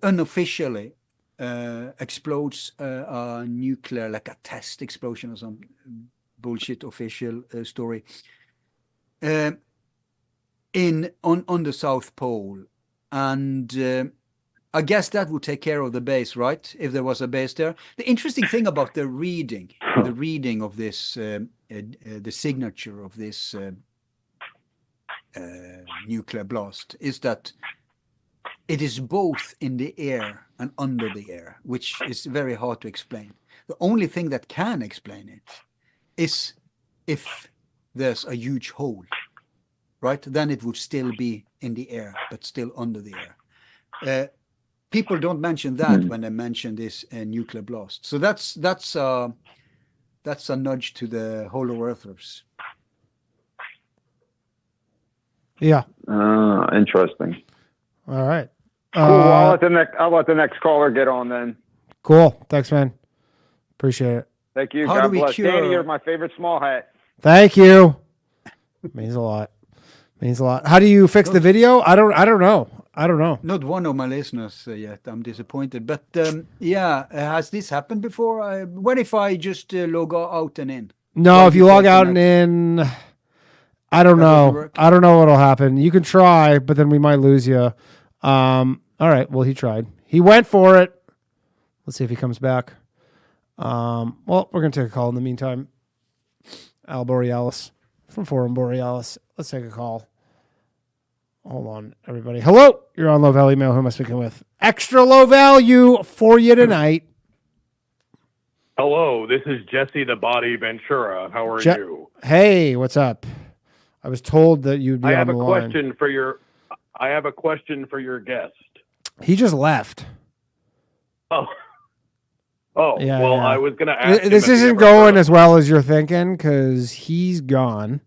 Unofficially explodes a nuclear, like a test explosion or some bullshit official story on the South Pole. And I guess that would take care of the base, right? If there was a base there. The interesting thing about the reading of this, the signature of this nuclear blast is that it is both in the air and under the air, which is very hard to explain. The only thing that can explain it is if there's a huge hole, right? Then it would still be in the air, but still under the air. People don't mention that when they mention this nuclear blast. So that's a nudge to the Hollow Earthers. Yeah. Interesting. All right. Cool. I'll let the next caller get on then. Cool. Thanks, man. Appreciate it. Thank you. God bless. Danny, you're my favorite small hat. Thank you. Means a lot. Means a lot. How do you fix the video? I don't know. Not one of my listeners yet. I'm disappointed. But has this happened before? What if I just log out and in? No, if you log out and in, I don't know. I don't know what'll happen. You can try, but then we might lose you. All right. Well, he tried. He went for it. Let's see if he comes back. Well, we're going to take a call in the meantime. Al Borealis from Forum Borealis. Let's take a call. Hold on, everybody. Hello, you're on Low Value Mail. Who am I speaking with? Extra low value for you tonight. Hello, this is Jesse the Body Ventura. How are you? Hey, what's up? I was told that you'd be on the line. I have a question for your guest. He just left. Oh, yeah, well, yeah. I was going to ask him this if he isn't ever going heard as well as you're thinking because he's gone.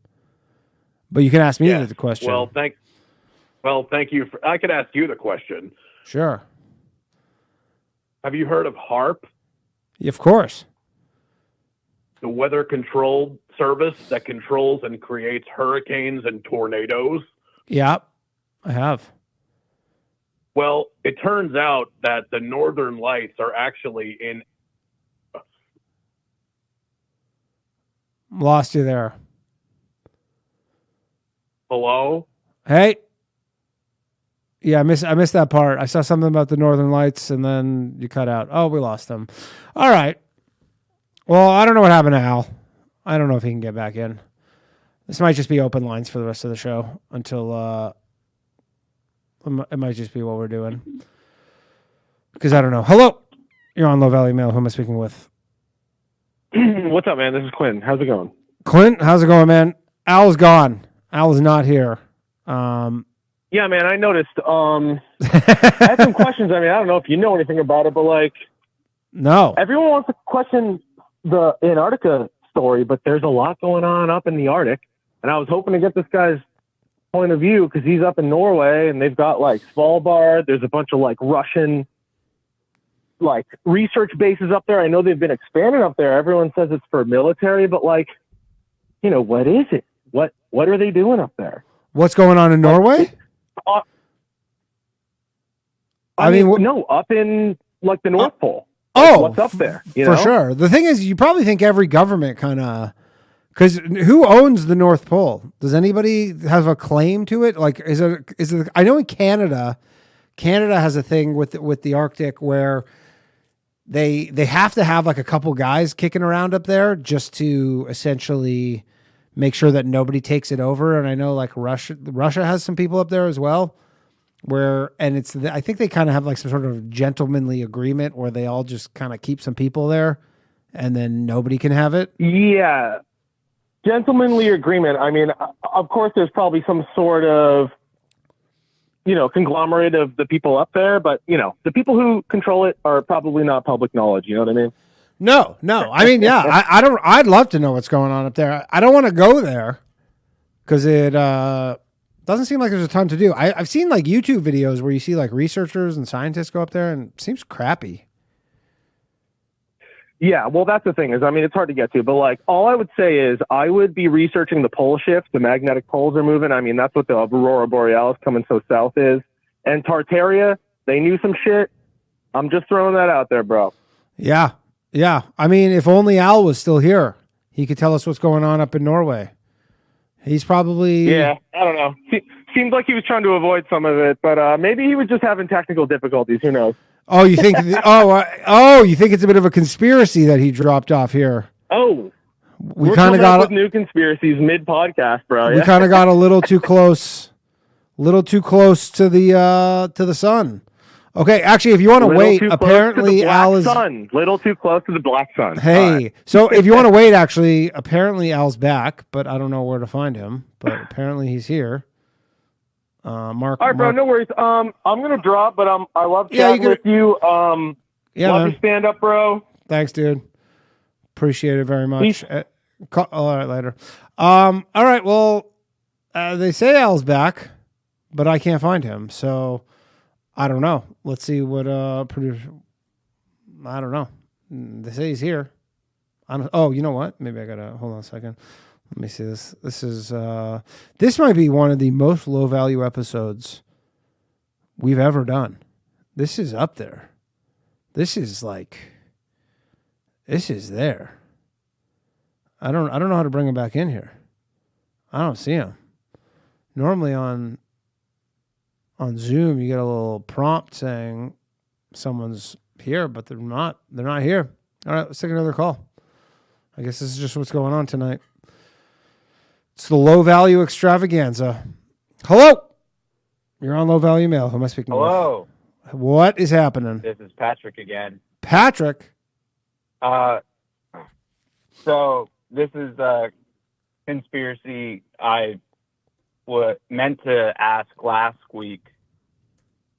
But you can ask me the question. Well, thank you. I could ask you the question. Sure. Have you heard of HARP? Of course. The weather control service that controls and creates hurricanes and tornadoes? Yeah, I have. Well, it turns out that the northern lights are actually in... Lost you there. Hello? Hey. Yeah, I missed that part. I saw something about the northern lights, and then you cut out. Oh, we lost them. All right. Well, I don't know what happened to Al. I don't know if he can get back in. This might just be open lines for the rest of the show until it might just be what we're doing. Because I don't know. Hello. You're on Low Value Mail. Who am I speaking with? What's up, man? This is Quinn. How's it going? Clint, how's it going, man? Al's gone. Al is not here. Yeah, man, I noticed. I had some questions. I mean, I don't know if you know anything about it, but like, no. Everyone wants to question the Antarctica story, but there's a lot going on up in the Arctic, and I was hoping to get this guy's point of view because he's up in Norway, and they've got like Svalbard. There's a bunch of like Russian like research bases up there. I know they've been expanding up there. Everyone says it's for military, but like, you know, what is it? What are they doing up there? What's going on in Norway? I mean, no, up in like the North Pole. What's up there? You for know? sure. The thing is, you probably think every government kind of, because who owns the North Pole? Does anybody have a claim to it? Like, is it? I know in Canada has a thing with the Arctic where they have to have like a couple guys kicking around up there just to essentially make sure that nobody takes it over. And I know like Russia has some people up there as well. I think they kind of have like some sort of gentlemanly agreement where they all just kind of keep some people there and then nobody can have it. Yeah. Gentlemanly agreement. I mean, of course there's probably some sort of, you know, conglomerate of the people up there, but you know, the people who control it are probably not public knowledge. You know what I mean? No. I mean, yeah, I'd love to know what's going on up there. I don't want to go there because it, doesn't seem like there's a ton to do. I've seen like YouTube videos where you see like researchers and scientists go up there and it seems crappy. Yeah, well, that's the thing is, I mean, it's hard to get to, but like all I would say is I would be researching the pole shift. The magnetic poles are moving. I mean, that's what the Aurora Borealis coming so south is. And Tartaria, they knew some shit. I'm just throwing that out there, bro. Yeah. I mean, if only Al was still here, he could tell us what's going on up in Norway. He's probably... Yeah, I don't know. Seems like he was trying to avoid some of it, but maybe he was just having technical difficulties. Who knows? Oh, you think? You think it's a bit of a conspiracy that he dropped off here? Oh, we kind of got with new conspiracies mid podcast, bro. We kind of got a little too close, to the sun. Okay, actually, if you want to wait, apparently Al is little too close to the black sun. Hey, right. So if you want to wait, actually, apparently Al's back, but I don't know where to find him. But apparently he's here. Mark. All right, bro. No worries. I'm gonna drop, but I love chatting with you. Love your stand up, bro. Thanks, dude. Appreciate it very much. All right, later. All right. Well, they say Al's back, but I can't find him, so. I don't know. Let's see what producer. I don't know. They say he's here. Oh, you know what? Maybe I gotta hold on a second. Let me see this. This might be one of the most low value episodes we've ever done. This is up there. This is there. I don't know how to bring him back in here. I don't see him. Normally on Zoom, you get a little prompt saying someone's here, but they're not. They're not here. All right, let's take another call. I guess this is just what's going on tonight. It's the low value extravaganza. Hello. You're on low value mail. Who am I speaking with? Hello. What is happening? This is Patrick again. Patrick. So this is a conspiracy I meant to ask last week,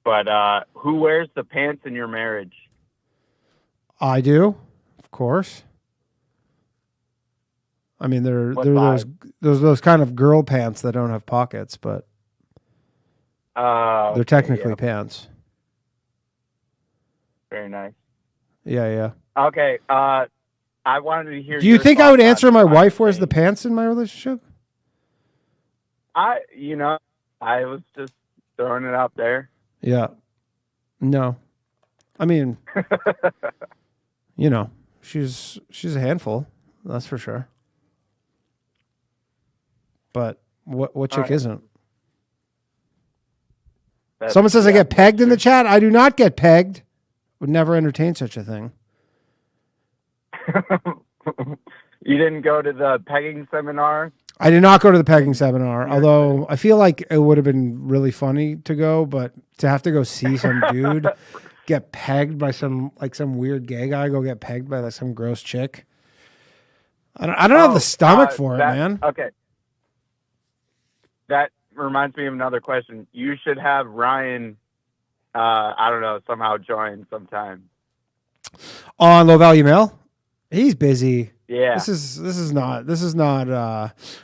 but who wears the pants in your marriage? I do, of course. I mean, they're those kind of girl pants that don't have pockets, but they're technically pants. Very nice. Yeah. Okay. I wanted to hear. Do you think I would answer my wife wears the pants in my relationship? I was just throwing it out there. Yeah. No. I mean, she's a handful. That's for sure. But what chick isn't? Someone says I get pegged in the chat. I do not get pegged. Would never entertain such a thing. You didn't go to the pegging seminar? I did not go to the pegging seminar, although I feel like it would have been really funny to go, but to have to go see some dude get pegged by some weird gay guy, go get pegged by some gross chick. I don't have the stomach for it, man. Okay. That reminds me of another question. You should have Ryan, I don't know, somehow join sometime. On low value mail? He's busy. Yeah. This is not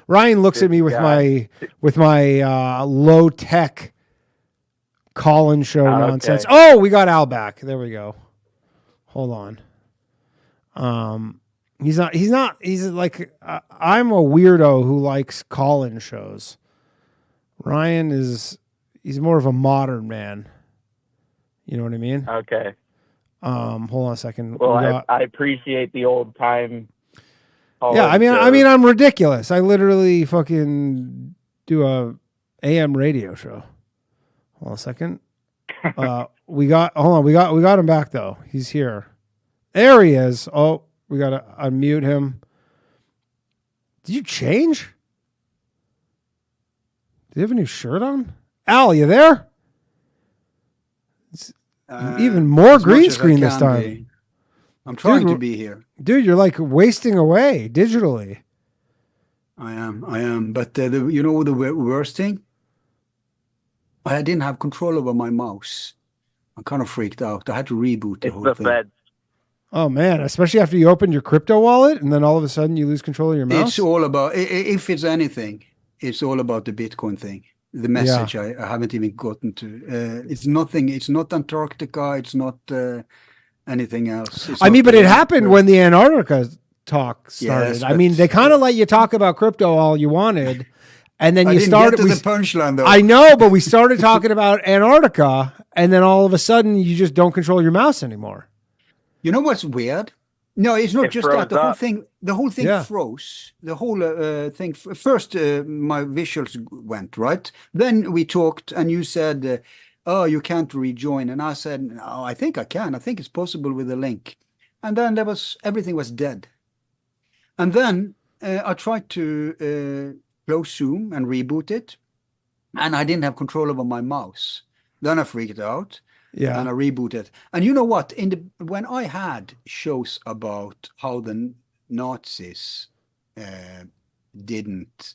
Ryan looks at me with my low tech call-in show nonsense. Okay. Oh, we got Al back. There we go. Hold on. He's like I'm a weirdo who likes call-in shows. Ryan he's more of a modern man. You know what I mean? Okay. Hold on a second. Well, I appreciate the old time. Yeah, I mean, I'm ridiculous. I literally fucking do a AM radio show. Hold on a second. We got him back though. He's here. There he is. Oh, we gotta unmute him. Did you change? Do you have a new shirt on? Al, you there? Even more green screen this time. I'm trying to be here. Dude, you're like wasting away digitally. I am. But you know the worst thing? I didn't have control over my mouse. I'm kind of freaked out. I had to reboot the whole thing. Feds. Oh, man. Especially after you opened your crypto wallet and then all of a sudden you lose control of your mouse? It's all about, if it's anything, it's all about the Bitcoin thing. The message I haven't even gotten to. It's nothing. It's not Antarctica. It's not anything else. I mean, but it happened when the Antarctica talk started. Yes, I mean, they kind of let you talk about crypto all you wanted. And then you started. Get to the punchline, though. I know, but we started talking about Antarctica. And then all of a sudden you just don't control your mouse anymore. You know what's weird? No, it's not just that. The whole thing froze. The whole thing. First, my visuals went right. Then we talked, and you said, "Oh, you can't rejoin." And I said, "No, I think I can. I think it's possible with a link." And then everything was dead. And then I tried to close Zoom and reboot it, and I didn't have control over my mouse. Then I freaked out. Yeah, and I rebooted. And you know what? When I had shows about how the Nazis didn't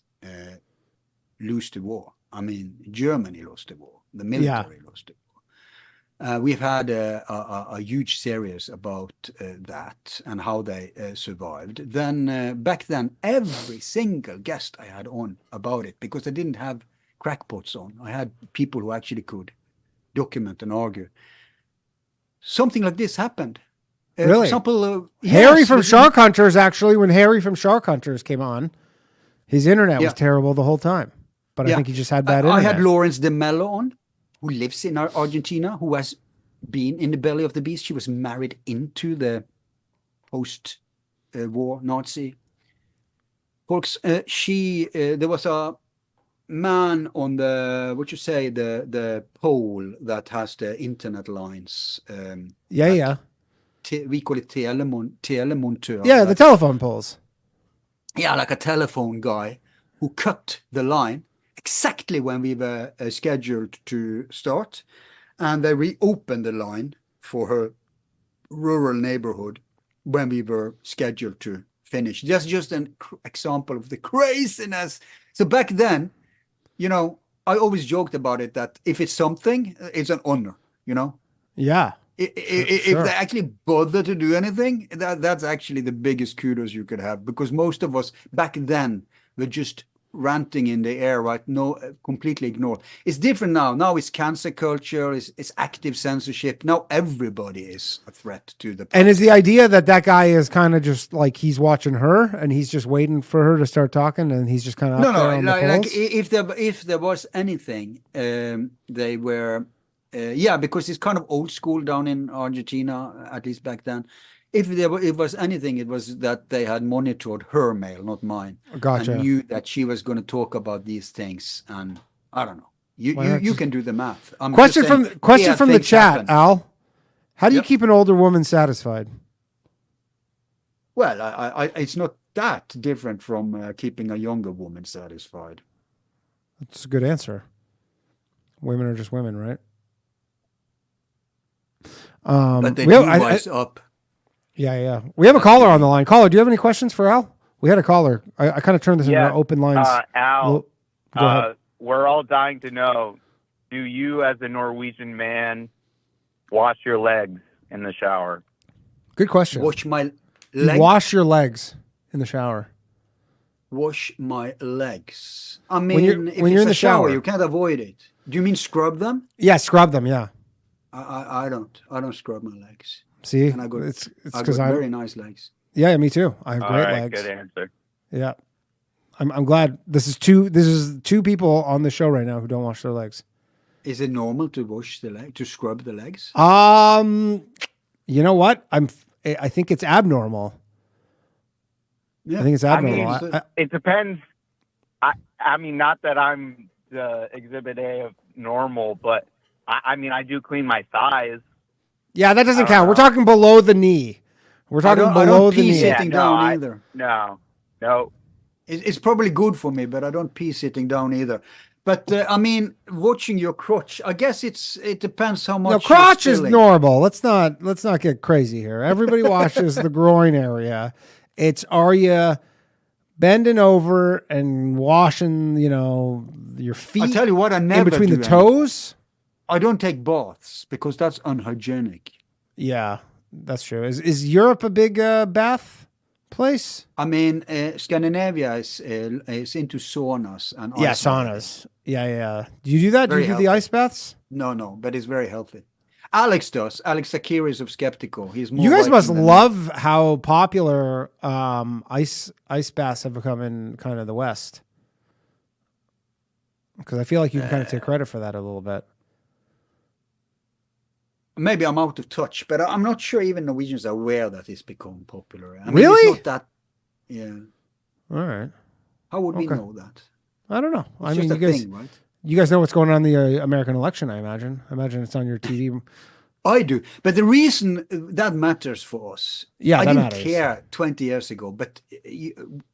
lose the war. I mean, Germany lost the war. The military lost the war. We've had a huge series about that and how they survived. Then back then, every single guest I had on about it, because I didn't have crackpots on. I had people who actually could document and argue. Something like this happened. Really? For example, Harry from Shark Hunters, actually, when Harry from Shark Hunters came on, his internet was terrible the whole time. But I think he just had bad internet. I had Lawrence de Mello on, who lives in Argentina, who has been in the belly of the beast. She was married into the post-war Nazi folks. There was a man on the pole that has the internet lines. we call it telemonteur. Yeah, the telephone poles. Yeah, like a telephone guy who cut the line exactly when we were scheduled to start, and they reopened the line for her rural neighborhood when we were scheduled to finish. That's just an example of the craziness. So back then, you know, I always joked about it, that if it's something, it's an honor, you know? Yeah. If they actually bother to do anything, that's actually the biggest kudos you could have, because most of us back then were just ranting in the air, right? No, completely ignored. It's different now. Now it's cancer culture, it's active censorship. Now everybody is a threat to the public. And is the idea that guy is kind of just like he's watching her and he's just waiting for her to start talking, and he's just kind of like if there was anything, they were because it's kind of old school down in Argentina, at least back then. If there was anything, it was that they had monitored her mail, not mine. Gotcha. And knew that she was going to talk about these things, and I don't know. You can do the math. Question from the chat, happen. Al. How do you keep an older woman satisfied? Well, I it's not that different from keeping a younger woman satisfied. That's a good answer. Women are just women, right? But they do wise up. Yeah. We have a caller on the line. Caller, do you have any questions for Al? We had a caller. I kind of turned this into open lines. Al, we're all dying to know, do you as a Norwegian man wash your legs in the shower? Good question. Wash my legs? Wash your legs in the shower. Wash my legs. I mean, if you're in the shower, you can't avoid it. Do you mean scrub them? Yeah, scrub them, yeah. I don't scrub my legs. See, and it's because I have very nice legs. Yeah, me too. I have great legs. Good answer. Yeah, I'm glad. This is two people on the show right now who don't wash their legs. Is it normal to wash to scrub the legs? You know what? I think it's abnormal. Yeah. I think it's abnormal. I mean, it depends. I mean, not that I'm the exhibit A of normal, but I mean, I do clean my thighs. Yeah, that doesn't count. We're talking below the knee. We're talking below the knee. Sitting down either. No. It's probably good for me, but I don't pee sitting down either. But I mean, watching your crotch, I guess it depends how much. No, crotch is normal. Let's not get crazy here. Everybody washes the groin area. Are you bending over and washing, your feet? I tell you what, I never in between do the toes. I don't take baths because that's unhygienic. Yeah, that's true. Is Europe a big bath place? I mean, Scandinavia is into saunas and ice saunas. Baths. Yeah. Do you do that? Do you do the ice baths? No, but it's very healthy. Alex does. Alex Sakiris of Skeptical. He's more. You guys must love how popular ice baths have become in kind of the West. Because I feel like you can kind of take credit for that a little bit. Maybe I'm out of touch, but I'm not sure even Norwegians are aware that it's become popular. I mean, really? It's not that. Yeah. All right. How would we know that? I don't know. It's just thing, right? You guys know what's going on in the American election, I imagine. I imagine it's on your TV. I do. But the reason that matters for us, I didn't care 20 years ago, but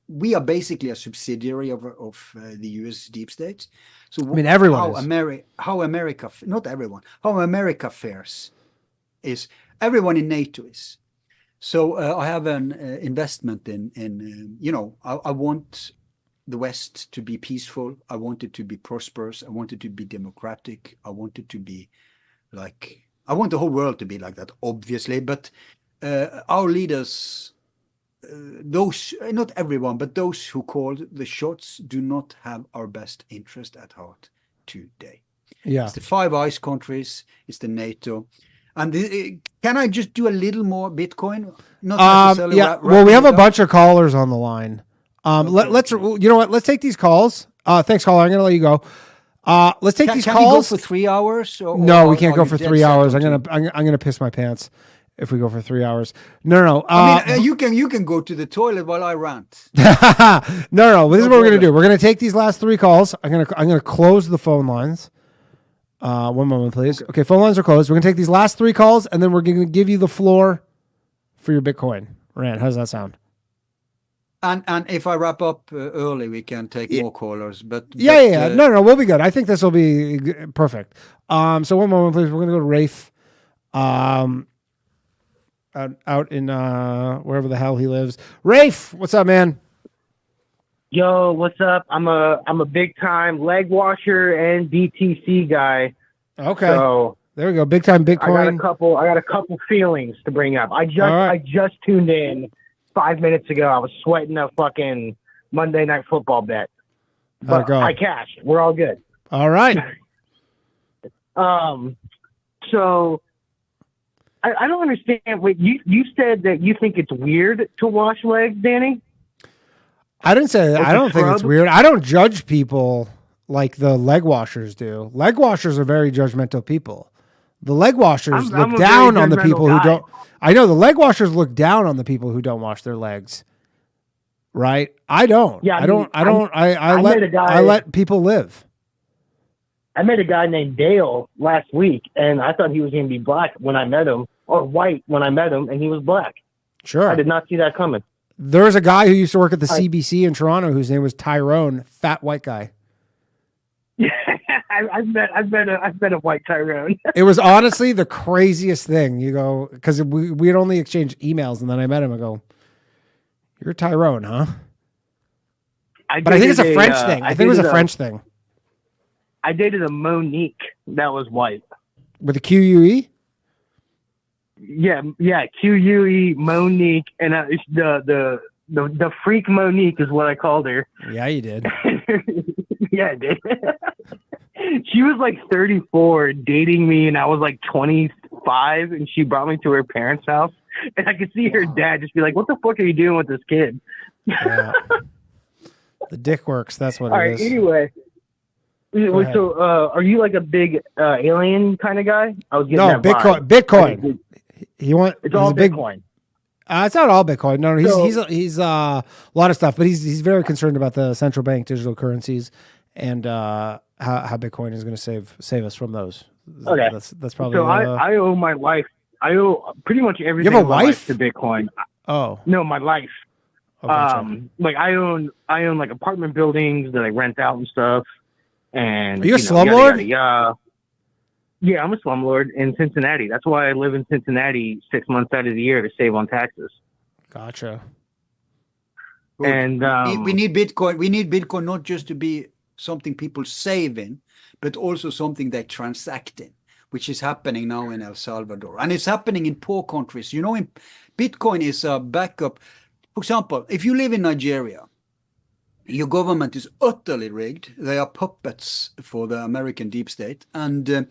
we are basically a subsidiary of the US deep state. So I mean, everyone how America, not everyone, how America fares is everyone in NATO is. So I have an investment in I want the West to be peaceful. I want it to be prosperous. I want it to be democratic. I want it to be I want the whole world to be like that, obviously. But our leaders, those, not everyone, but those who called the shots do not have our best interest at heart today. Yeah. It's the Five Eyes countries. It's the NATO. And can I just do a little more Bitcoin? Not necessarily. Yeah. Well, we have a bunch of callers on the line. Let's you know what? Let's take these calls. Thanks, caller. I'm going to let you go. Let's take these calls. Can we go for 3 hours? No, we can't go for 3 hours. I'm gonna piss my pants if we go for 3 hours. No. I mean, you can go to the toilet while I rant. No. This is what we're gonna do. We're gonna take these last 3 calls. I'm gonna close the phone lines. 1 moment, please. Okay, phone lines are closed. We're gonna take these last 3 calls, and then we're gonna give you the floor for your Bitcoin rant. How's that sound? And if I wrap up early, we can take more callers. But no, we'll be good. I think this will be perfect. So one moment, please. We're gonna go to Rafe, out in wherever the hell he lives. Rafe, what's up, man? Yo, what's up? I'm a big time Legwasher and BTC guy. Okay. So there we go. Big time Bitcoin. I got a couple feelings to bring up. I just tuned in 5 minutes ago. I was sweating a fucking Monday Night Football bet, but I cashed. We're all good. All right. So I don't understand. Wait, you said that you think it's weird to wash legs, Danny? I didn't say that. I don't think it's weird. I don't judge people like the leg washers do. Leg washers are very judgmental people. The leg washers look down on the people who don't. I know the leg washers look down on the people who don't wash their legs. Right? I don't. Yeah, I let people live. I met a guy named Dale last week, and I thought he was going to be black when I met him, or white when I met him, and he was black. Sure. I did not see that coming. There's a guy who used to work at the CBC in Toronto whose name was Tyrone, fat white guy. Yeah, I've met a white Tyrone. It was honestly the craziest thing. You go, because we had only exchanged emails, and then I met him. I go, "You're Tyrone, huh?" I think it's a French thing. I think it was a French thing. I dated a Monique that was white. With a QUE? Yeah, QUE Monique, and the freak Monique is what I called her. Yeah, you did. Yeah, I did. She was like 34, dating me, and I was like 25, and she brought me to her parents' house, and I could see her dad just be like, "What the fuck are you doing with this kid?" Yeah. The dick works. That's what it is. All right. Anyway. So, are you like a big alien kind of guy? I was getting Bitcoin. Bitcoin. It's all Bitcoin. It's not all Bitcoin. No, he's a lot of stuff, but he's very concerned about the central bank digital currencies and how Bitcoin is going to save us from those. Okay, that's probably. So I owe my life. I owe pretty much everything. You have a wife to Bitcoin. Oh no, my life. Okay, like I own like apartment buildings that I rent out and stuff. And are you a slumlord? Yeah, I'm a slumlord in Cincinnati. That's why I live in Cincinnati 6 months out of the year to save on taxes. Gotcha. And we need Bitcoin. We need Bitcoin not just to be something people save in, but also something they transact in, which is happening now in El Salvador, and it's happening in poor countries. You know, Bitcoin is a backup. For example, if you live in Nigeria, your government is utterly rigged. They are puppets for the American deep state, and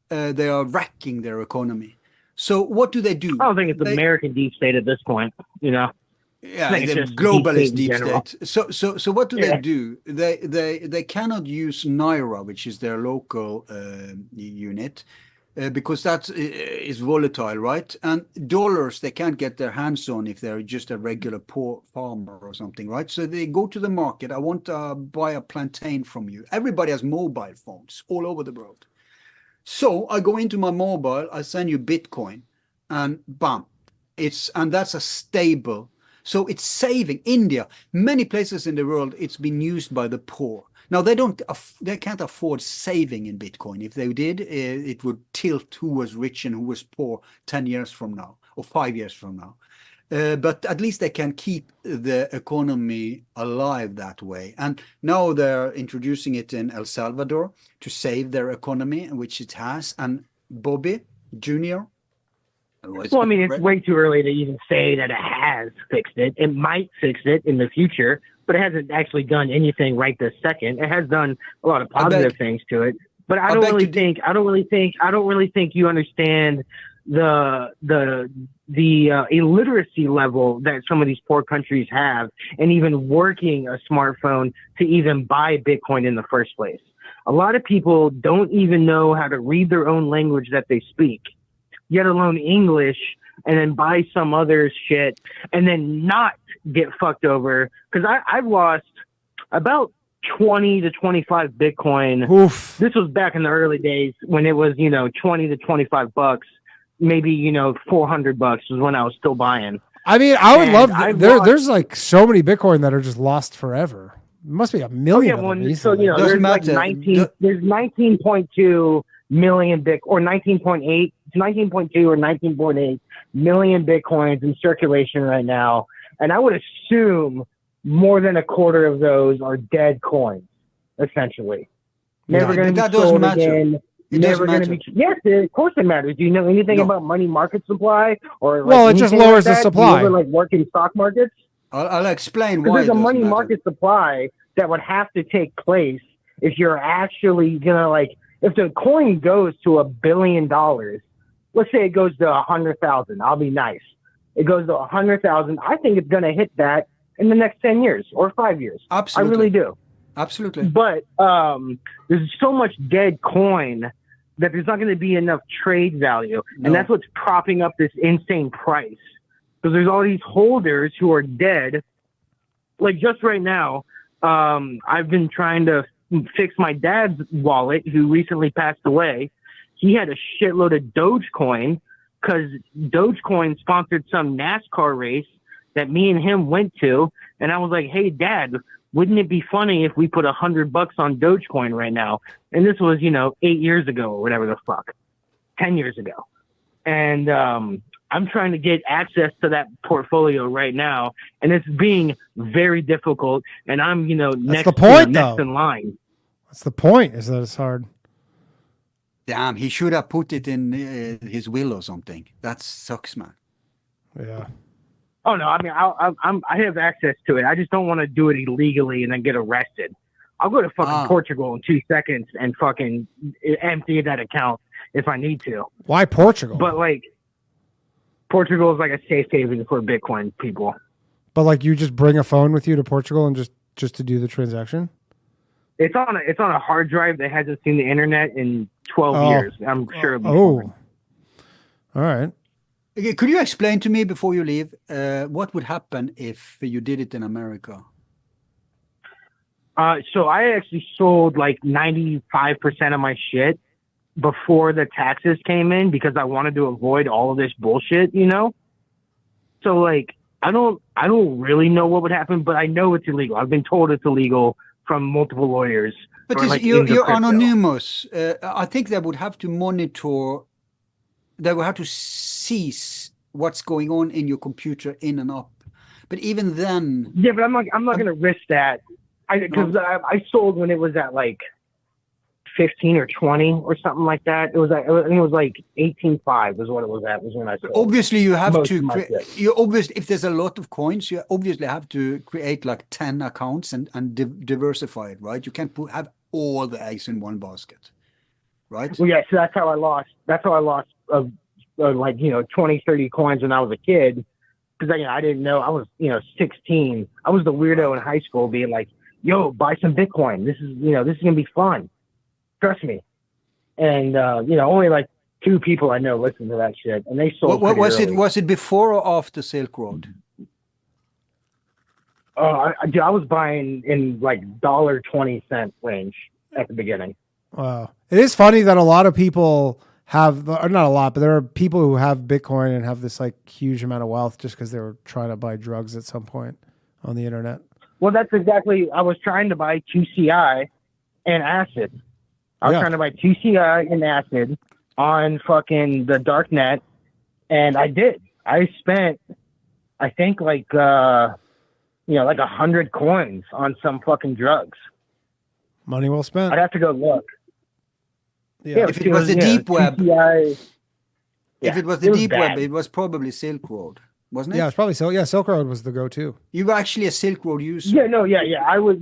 they are wrecking their economy. So what do? I don't think it's the American deep state at this point, you know. Yeah, the globalist deep state. So what do they do? They cannot use Naira, which is their local unit, because that is volatile, right? And dollars they can't get their hands on if they're just a regular poor farmer or something, right? So they go to the market. I want to buy a plantain from you. Everybody has mobile phones all over the world. So I go into my mobile, I send you Bitcoin, and bam, and that's a stable. So it's saving India. Many places in the world, it's been used by the poor. Now they can't afford saving in Bitcoin. If they did, it would tilt who was rich and who was poor 10 years from now or 5 years from now. But at least they can keep the economy alive that way. And now they're introducing it in El Salvador to save their economy, which it has. And Bobby Jr. Well, I mean, it's way too early to even say that it has fixed it. It might fix it in the future, but it hasn't actually done anything right this second. It has done a lot of positive things to it, but I don't really think you understand the illiteracy level that some of these poor countries have, and even working a smartphone to even buy Bitcoin in the first place. A lot of people don't even know how to read their own language that they speak, yet alone English, and then buy some other shit and then not get fucked over. Because I've lost about 20 to 25 Bitcoin. Oof. This was back in the early days when it was, 20 to 25 bucks. maybe, $400 was when I was still buying. I mean, I would love there's like so many Bitcoin that are just lost forever. It must be a million. So there's like 19.2 million Bitcoin, or 19.8 or 19.8 million Bitcoins in circulation right now, and I would assume more than a quarter of those are dead coins, essentially. Never going to be sold again. Never going to be. Yes, of course it matters. Do you know anything about money market supply or? It just lowers the supply. Do you ever work in stock markets? I'll explain why. There's a money market supply that would have to take place if you're actually gonna if the coin goes to $1 billion. Let's say it goes to 100,000. I'll be nice. It goes to 100,000. I think it's gonna hit that in the next 10 years or 5 years. Absolutely, I really do. Absolutely. But there's so much dead coin that there's not going to be enough trade value. No. And that's what's propping up this insane price. Because there's all these holders who are dead. Like just right now, I've been trying to fix my dad's wallet, who recently passed away. He had a shitload of Dogecoin because Dogecoin sponsored some NASCAR race that me and him went to. And I was like, hey, Dad, wouldn't it be funny if we put $100 on Dogecoin right now? And this was, 8 years ago or whatever the fuck, 10 years ago. And I'm trying to get access to that portfolio right now, and it's being very difficult. And I'm, next in line. That's the point, is that it's hard. Damn, he should have put it in his will or something. That sucks, man. Yeah. Oh no, I mean, I have access to it. I just don't want to do it illegally and then get arrested. I'll go to fucking Portugal in 2 seconds and fucking empty that account if I need to. Why Portugal? But Portugal is like a safe haven for Bitcoin people. But you just bring a phone with you to Portugal and just to do the transaction? It's on a hard drive that hasn't seen the internet in 12 years. I'm sure it'll be fine. All right. Could you explain to me before you leave what would happen if you did it in America? So I actually sold 95% of my shit before the taxes came in because I wanted to avoid all of this bullshit, So I don't really know what would happen, but I know it's illegal. I've been told it's illegal from multiple lawyers. But you're anonymous. I think they would have to monitor. They will have to cease what's going on in your computer in and up. But even then, yeah, but I'm not going to risk that. Because I sold when it was at 15 or 20 or something like that. It was 18.5 was what it was at. Was when I sold. Obviously, you have to. You obviously, if there's a lot of coins, you obviously have to create 10 accounts and diversify it, right? You can't have all the eggs in one basket, right? Well, yeah. So that's how I lost. 20, 30 coins when I was a kid, because I didn't know. I was 16. I was the weirdo in high school, being like, "Yo, buy some Bitcoin. This is gonna be fun. Trust me." And only 2 people I know listen to that shit, and they sold. What was it? Was it before or after Silk Road? I was buying in $1.20 range at the beginning. Wow, it is funny that a lot of people have, or not a lot, but there are people who have Bitcoin and have this huge amount of wealth just because they were trying to buy drugs at some point on the internet. Well, that's exactly. I was trying to buy TCI and acid. I was trying to buy TCI and acid on fucking the dark net, and I did. I spent, I think 100 coins on some fucking drugs. Money well spent. I'd have to go look. Yeah. If it was the deep web, if it was the deep web, it was probably Silk Road, wasn't it? Yeah, it's probably so. Yeah, Silk Road was the go-to. You were actually a Silk Road user. Yeah. I was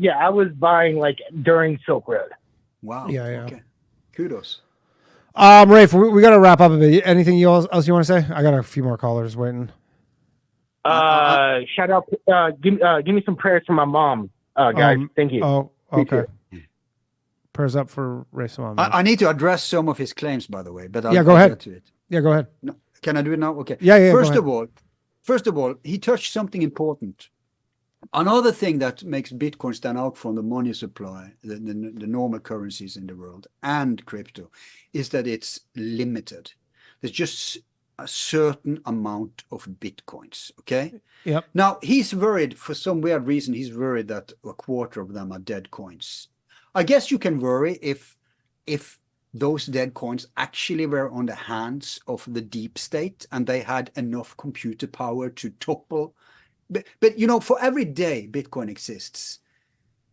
buying during Silk Road. Wow. Yeah. Okay. Kudos. Rafe, we got to wrap up a bit. Anything else you want to say? I got a few more callers waiting. Shout out. Give me some prayers for my mom, guys. Thank you. Oh, okay. Prayers up for Rafe's mom. I need to address some of his claims, by the way. But go ahead. Get to it. Yeah, go ahead. No, can I do it now? Okay. Yeah. First of all, he touched something important. Another thing that makes Bitcoin stand out from the money supply, the normal currencies in the world, and crypto, is that it's limited. There's just a certain amount of Bitcoins. Okay. Yep. Now he's worried for some weird reason. He's worried that a quarter of them are dead coins. I guess you can worry if those dead coins actually were on the hands of the deep state and they had enough computer power to topple. But you know, for every day Bitcoin exists,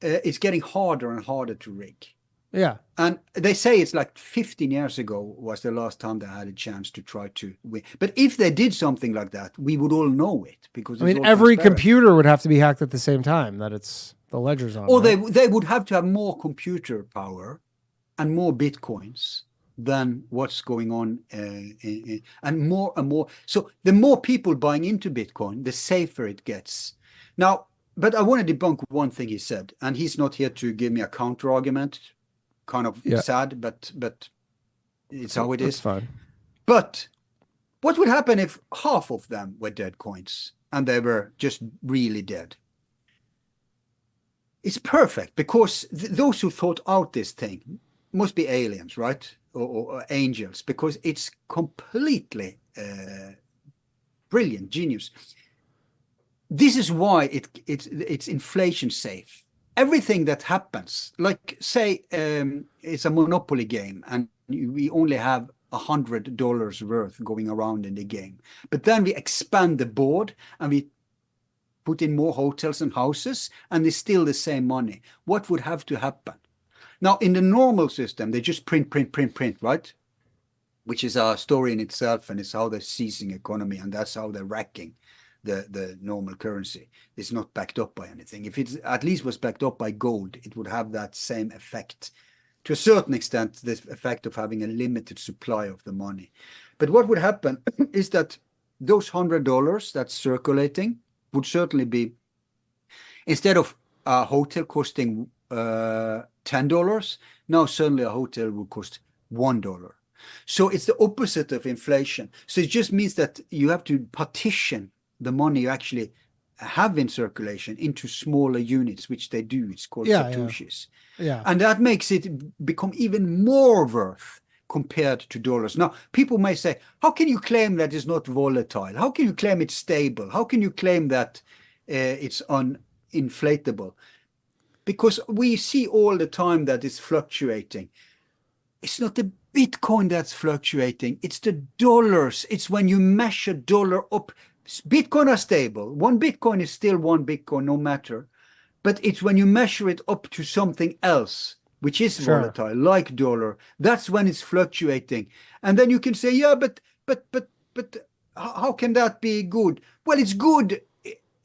it's getting harder and harder to rig. Yeah. And they say it's like 15 years ago was the last time they had a chance to try to win. But if they did something like that, we would all know it because I mean, every computer would have to be hacked at the same time that it's the ledger's on. Or right? they would have to have more computer power and more Bitcoins than what's going on, and more and more. So the more people buying into Bitcoin, the safer it gets. Now, but I want to debunk one thing he said, and he's not here to give me a counter argument. Kind of sad, but it's how it is. Fine. But what would happen if half of them were dead coins and they were just really dead? It's perfect because those who thought out this thing must be aliens, right? Or angels, because it's completely brilliant, genius. This is why it's inflation safe. Everything that happens, like say it's a Monopoly game and we only have $100 worth going around in the game, but then we expand the board and we put in more hotels and houses and it's still the same money. What would have to happen? Now, in the normal system, they just print, right? Which is a story in itself, and it's how they're seizing economy, and that's how they're wrecking the normal currency. It's not backed up by anything. If it at least was backed up by gold, it would have that same effect. To a certain extent, this effect of having a limited supply of the money. But what would happen is that those $100 that's circulating would certainly be, instead of a hotel costing $10, now suddenly a hotel will cost $1. So it's the opposite of inflation. So it just means that you have to partition the money you actually have in circulation into smaller units, which they do. It's called satoshis. Yeah. And that makes it become even more worth compared to dollars. Now, people may say, how can you claim that it's not volatile? How can you claim it's stable? How can you claim that it's uninflatable? Because we see all the time that it's fluctuating. It's not the Bitcoin that's fluctuating. It's the dollars. It's when you measure dollar up. Bitcoin are stable. One Bitcoin is still one Bitcoin, no matter. But it's when you measure it up to something else, which is volatile, like dollar. That's when it's fluctuating. And then you can say, yeah, but how can that be good? Well, it's good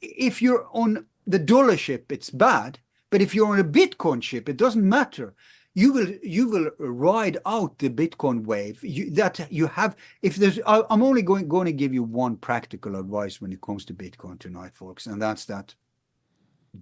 if you're on the dollar ship. It's bad. But if you're on a Bitcoin ship, it doesn't matter. You will ride out the Bitcoin wave. I'm only going to give you one practical advice when it comes to Bitcoin tonight, folks, and that's that.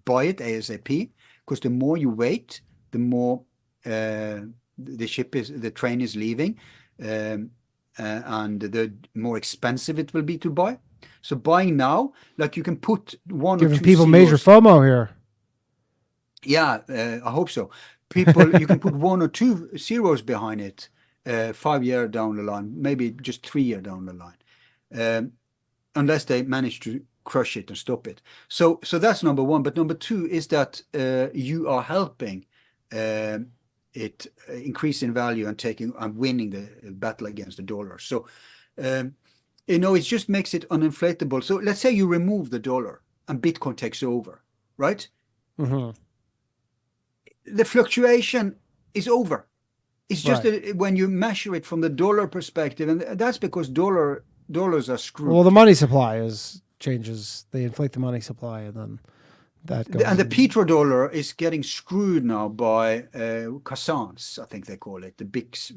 Buy it ASAP, because the more you wait, the more the train is leaving, and the more expensive it will be to buy. So buying now, like you can put one or two giving people zeros. Major FOMO here. Yeah, I hope so. People, you can put 1 or 2 zeros behind it, 5 years down the line, maybe just 3 years down the line, unless they manage to crush it and stop it. So that's number one. But number two is that you are helping it increase in value and winning the battle against the dollar. So it just makes it uninflatable. So let's say you remove the dollar and Bitcoin takes over, right? Mm-hmm. The fluctuation is over. It's just that when you measure it from the dollar perspective, and that's because dollars are screwed. Well, the money supply changes. They inflate the money supply, and then that goes. And the petrodollar is getting screwed now by Kazans, I think they call it, the BICS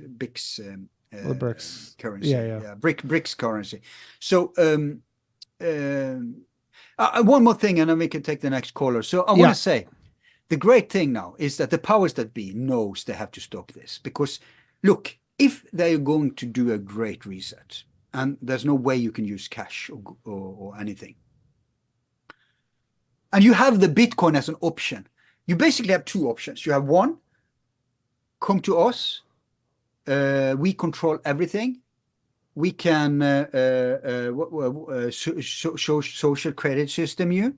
Ulbrich currency. Yeah. BRICS currency. So one more thing, and then we can take the next caller. So I want to say, the great thing now is that the powers that be knows they have to stop this, because look, if they're going to do a great reset, and there's no way you can use cash or anything, and you have the Bitcoin as an option, you basically have two options. You have one, come to us, we control everything, We can social credit system you.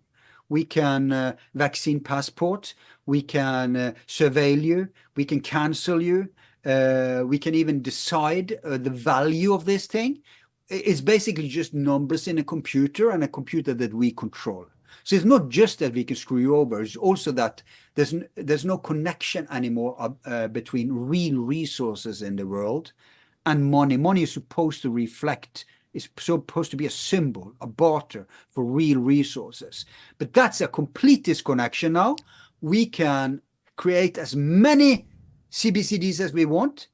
We can vaccine passport. We can surveil you. We can cancel you. We can even decide the value of this thing. It's basically just numbers in a computer, and a computer that we control. So it's not just that we can screw you over. It's also that there's no connection anymore between real resources in the world and money. Money is supposed to reflect, is supposed to be a symbol, a barter for real resources. But that's a complete disconnection now. We can create as many CBCDs as we want.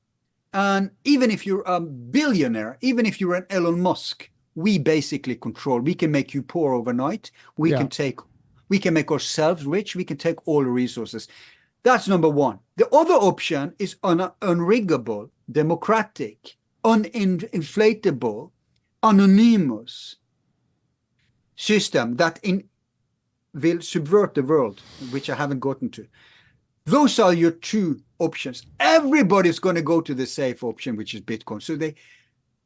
And even if you're a billionaire, even if you're an Elon Musk, we basically control. We can make you poor overnight. We can make ourselves rich. We can take all the resources. That's number one. The other option is unriggable, democratic, uninflatable, anonymous system that will subvert the world, which I haven't gotten to. Those are your two options. Everybody's going to go to the safe option, which is Bitcoin. So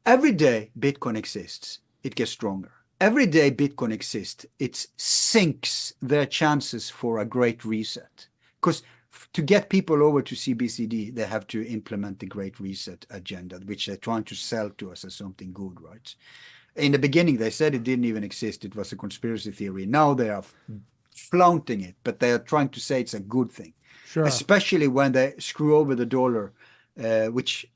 every day Bitcoin exists, it gets stronger. Every day Bitcoin exists, it sinks their chances for a great reset. Because to get people over to CBCD, they have to implement the Great Reset agenda, which they're trying to sell to us as something good, right? In the beginning, they said it didn't even exist. It was a conspiracy theory. Now they are flaunting it, but they are trying to say it's a good thing. Sure. Especially when they screw over the dollar, which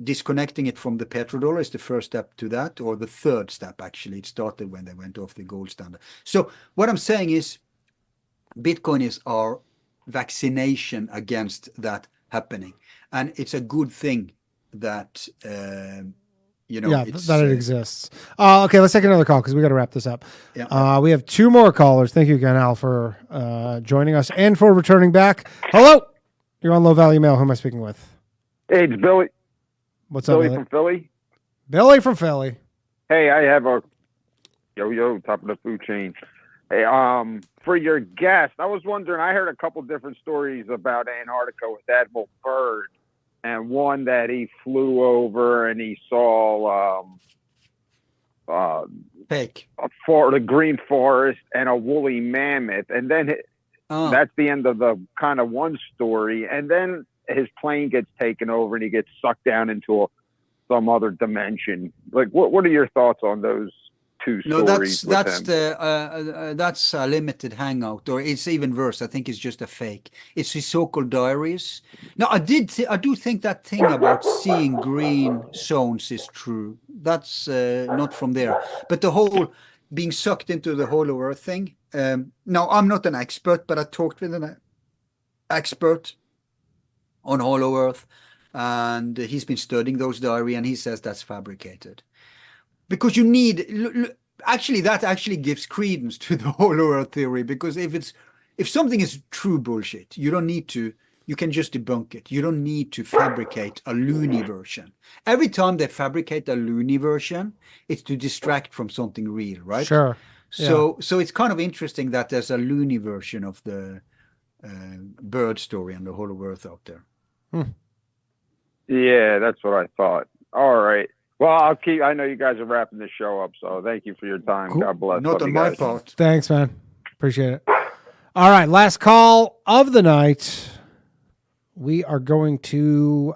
disconnecting it from the petrodollar is the first step to that, or the third step, actually. It started when they went off the gold standard. So what I'm saying is Bitcoin is our vaccination against that happening. And it's a good thing that, that it exists. Okay, let's take another call because we got to wrap this up. Yeah. We have two more callers. Thank you again, Al, for joining us and for returning back. Hello. You're on Low Value Mail. Who am I speaking with? Hey, it's Billy. What's up, Billy from Philly? Billy from Philly. Hey, I have a top of the food chain. Hey, for your guest, I was wondering, I heard a couple different stories about Antarctica with Admiral Byrd, and one that he flew over and he saw the green forest and a woolly mammoth, and then that's the end of the kind of one story, and then his plane gets taken over and he gets sucked down into some other dimension. Like, what are your thoughts on those two stories? No, that's a limited hangout, or it's even worse. I think it's just a fake. It's his so-called diaries. Now, I do think that thing about seeing green zones is true. That's not from there, but the whole being sucked into the hollow earth thing. Now, I'm not an expert, but I talked with an expert on hollow earth, and he's been studying those diaries, and he says that's fabricated. Because you need, that actually gives credence to the hollow earth theory, because if something is true bullshit, you can just debunk it. You don't need to fabricate a loony version. Every time they fabricate a loony version, it's to distract from something real, right? Sure. So it's kind of interesting that there's a loony version of the bird story and the hollow earth out there. Yeah, that's what I thought. All right. Well, I know you guys are wrapping this show up, so thank you for your time. Cool. God bless. Not on my part. Thanks, man. Appreciate it. All right, last call of the night. We are going to,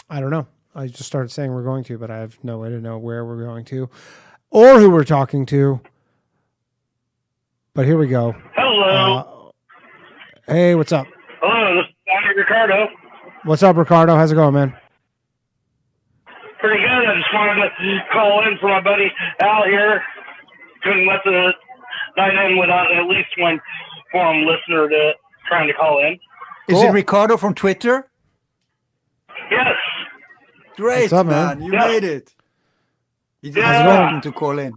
I don't know. I just started saying we're going to, but I have no way to know where we're going to or who we're talking to. But here we go. Hello. Hey, what's up? Hello, this is Ricardo. What's up, Ricardo? How's it going, man? Pretty good. I just wanted to call in for my buddy Al here. Couldn't let the night in without at least one forum listener trying to call in. Is it Ricardo from Twitter? Yes. Great, what's up, man. You made it. He's welcome to call in.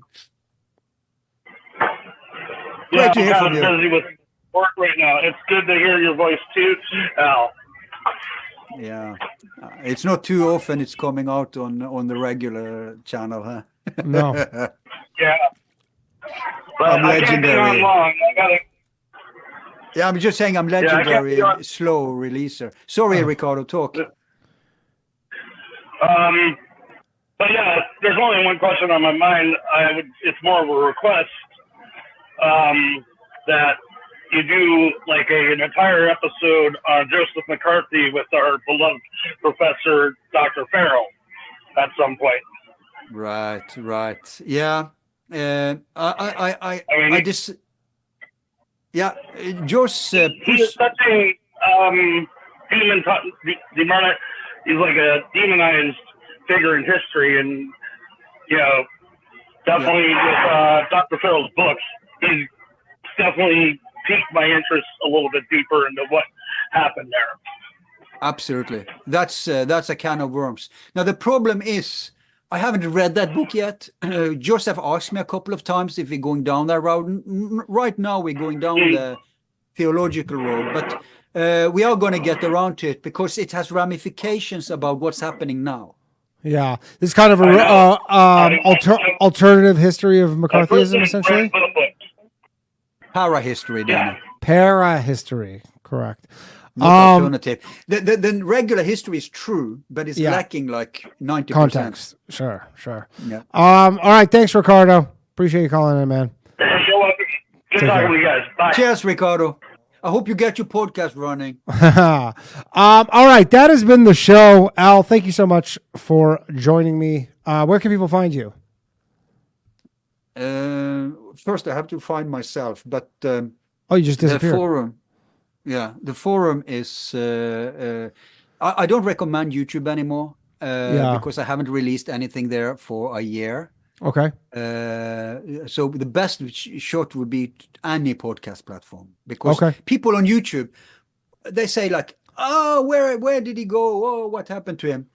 Great to hear from you. I'm busy with work right now. It's good to hear your voice too, Al. Yeah, it's not too often it's coming out on the regular channel, huh? No. Yeah. But I'm legendary. Yeah, I'm just saying I'm legendary, slow releaser. Sorry, Ricardo, talk. But yeah, there's only one question on my mind. It's more of a request that you do like an entire episode on Joseph McCarthy with our beloved Professor Dr. Farrell at some point. Right. Yeah. I just. Yeah, Joseph. He's such a demonic. He's like a demonized figure in history, and definitely with Dr. Farrell's books, he's definitely piqued my interest a little bit deeper into what happened there. Absolutely, that's a can of worms. Now the problem is, I haven't read that book yet. Joseph asked me a couple of times if we're going down that road. Right now, we're going down the theological road, but we are going to get around to it because it has ramifications about what's happening now. Yeah, this is kind of a alternative history of McCarthyism, essentially. Para-history, Danny. Para-history, correct. Not alternative. The regular history is true, but it's lacking like 90%. Context. Sure. Yeah. All right. Thanks, Ricardo. Appreciate you calling in, man. You're welcome. Good talking with you guys. Bye. Cheers, Ricardo. I hope you get your podcast running. All right. That has been the show. Al, thank you so much for joining me. Where can people find you? First, I have to find myself, but you just disappeared. The forum. Yeah, the forum is. I don't recommend YouTube anymore because I haven't released anything there for a year. Okay. So the best shot would be any podcast platform because people on YouTube, they say like, "Oh, where did he go? Oh, what happened to him?"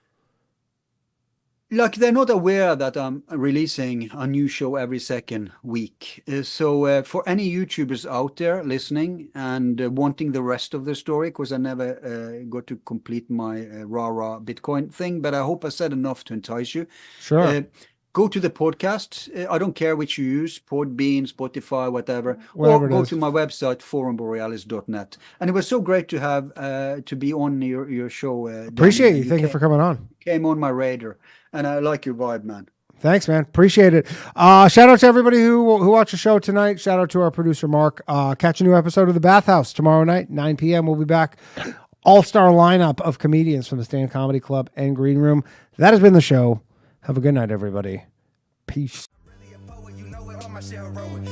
Like they're not aware that I'm releasing a new show every second week. So for any YouTubers out there listening and wanting the rest of the story, because I never got to complete my rah-rah Bitcoin thing, but I hope I said enough to entice you. Sure. Go to the podcast. I don't care which you use, Podbean, Spotify, whatever. Or go to my website, forumborealis.net. And it was so great to have to be on your show. Appreciate you. Thank you for coming on. Came on my radar. And I like your vibe, man. Thanks, man. Appreciate it. Shout out to everybody who watched the show tonight. Shout out to our producer, Mark. Catch a new episode of The Bathhouse tomorrow night, 9 p.m. We'll be back. All-star lineup of comedians from the Stand Comedy Club and Green Room. That has been the show. Have a good night, everybody. Peace.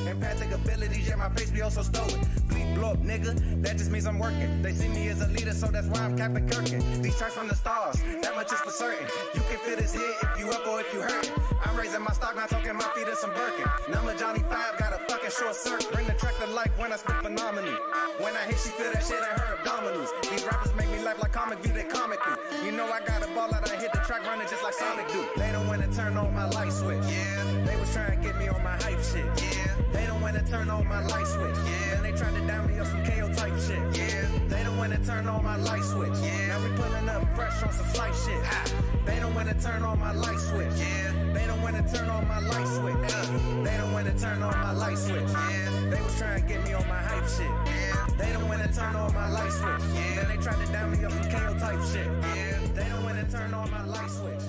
Empathic abilities, my face be also stoic. Bleep, blow up, nigga, that just means I'm working. They see me as a leader, so that's why I'm Captain Kirkin. These tracks from the stars, that much is for certain. You can feel this hit if you up or if you hurt. I'm raising my stock, not talking my feet in some Birkin. Number Johnny 5 got a fucking short circuit. Bring the track to life when I spit phenomenally. When I hit, she feel that shit in her abdominals. These rappers make me laugh like comic view, they comical. You know I got a ball out, I hit the track running just like Sonic do. They don't want to turn on my light switch. Yeah, they was trying to get me on my hype shit. Yeah, they don't want to turn on my light switch. Yeah, and they tried to down me on some KO type shit. Yeah, they don't want to turn on my light switch. Yeah, now we pulling up fresh on some flight shit. They don't want to turn on my light switch. Yeah, they don't want to turn on my light switch. They don't want to turn on my light switch. Yeah, they was trying to get me on my hype shit. Yeah, they don't want to turn on my light switch. Yeah, then they tried to down me on some KO type shit. Yeah, they don't want to turn on my light switch.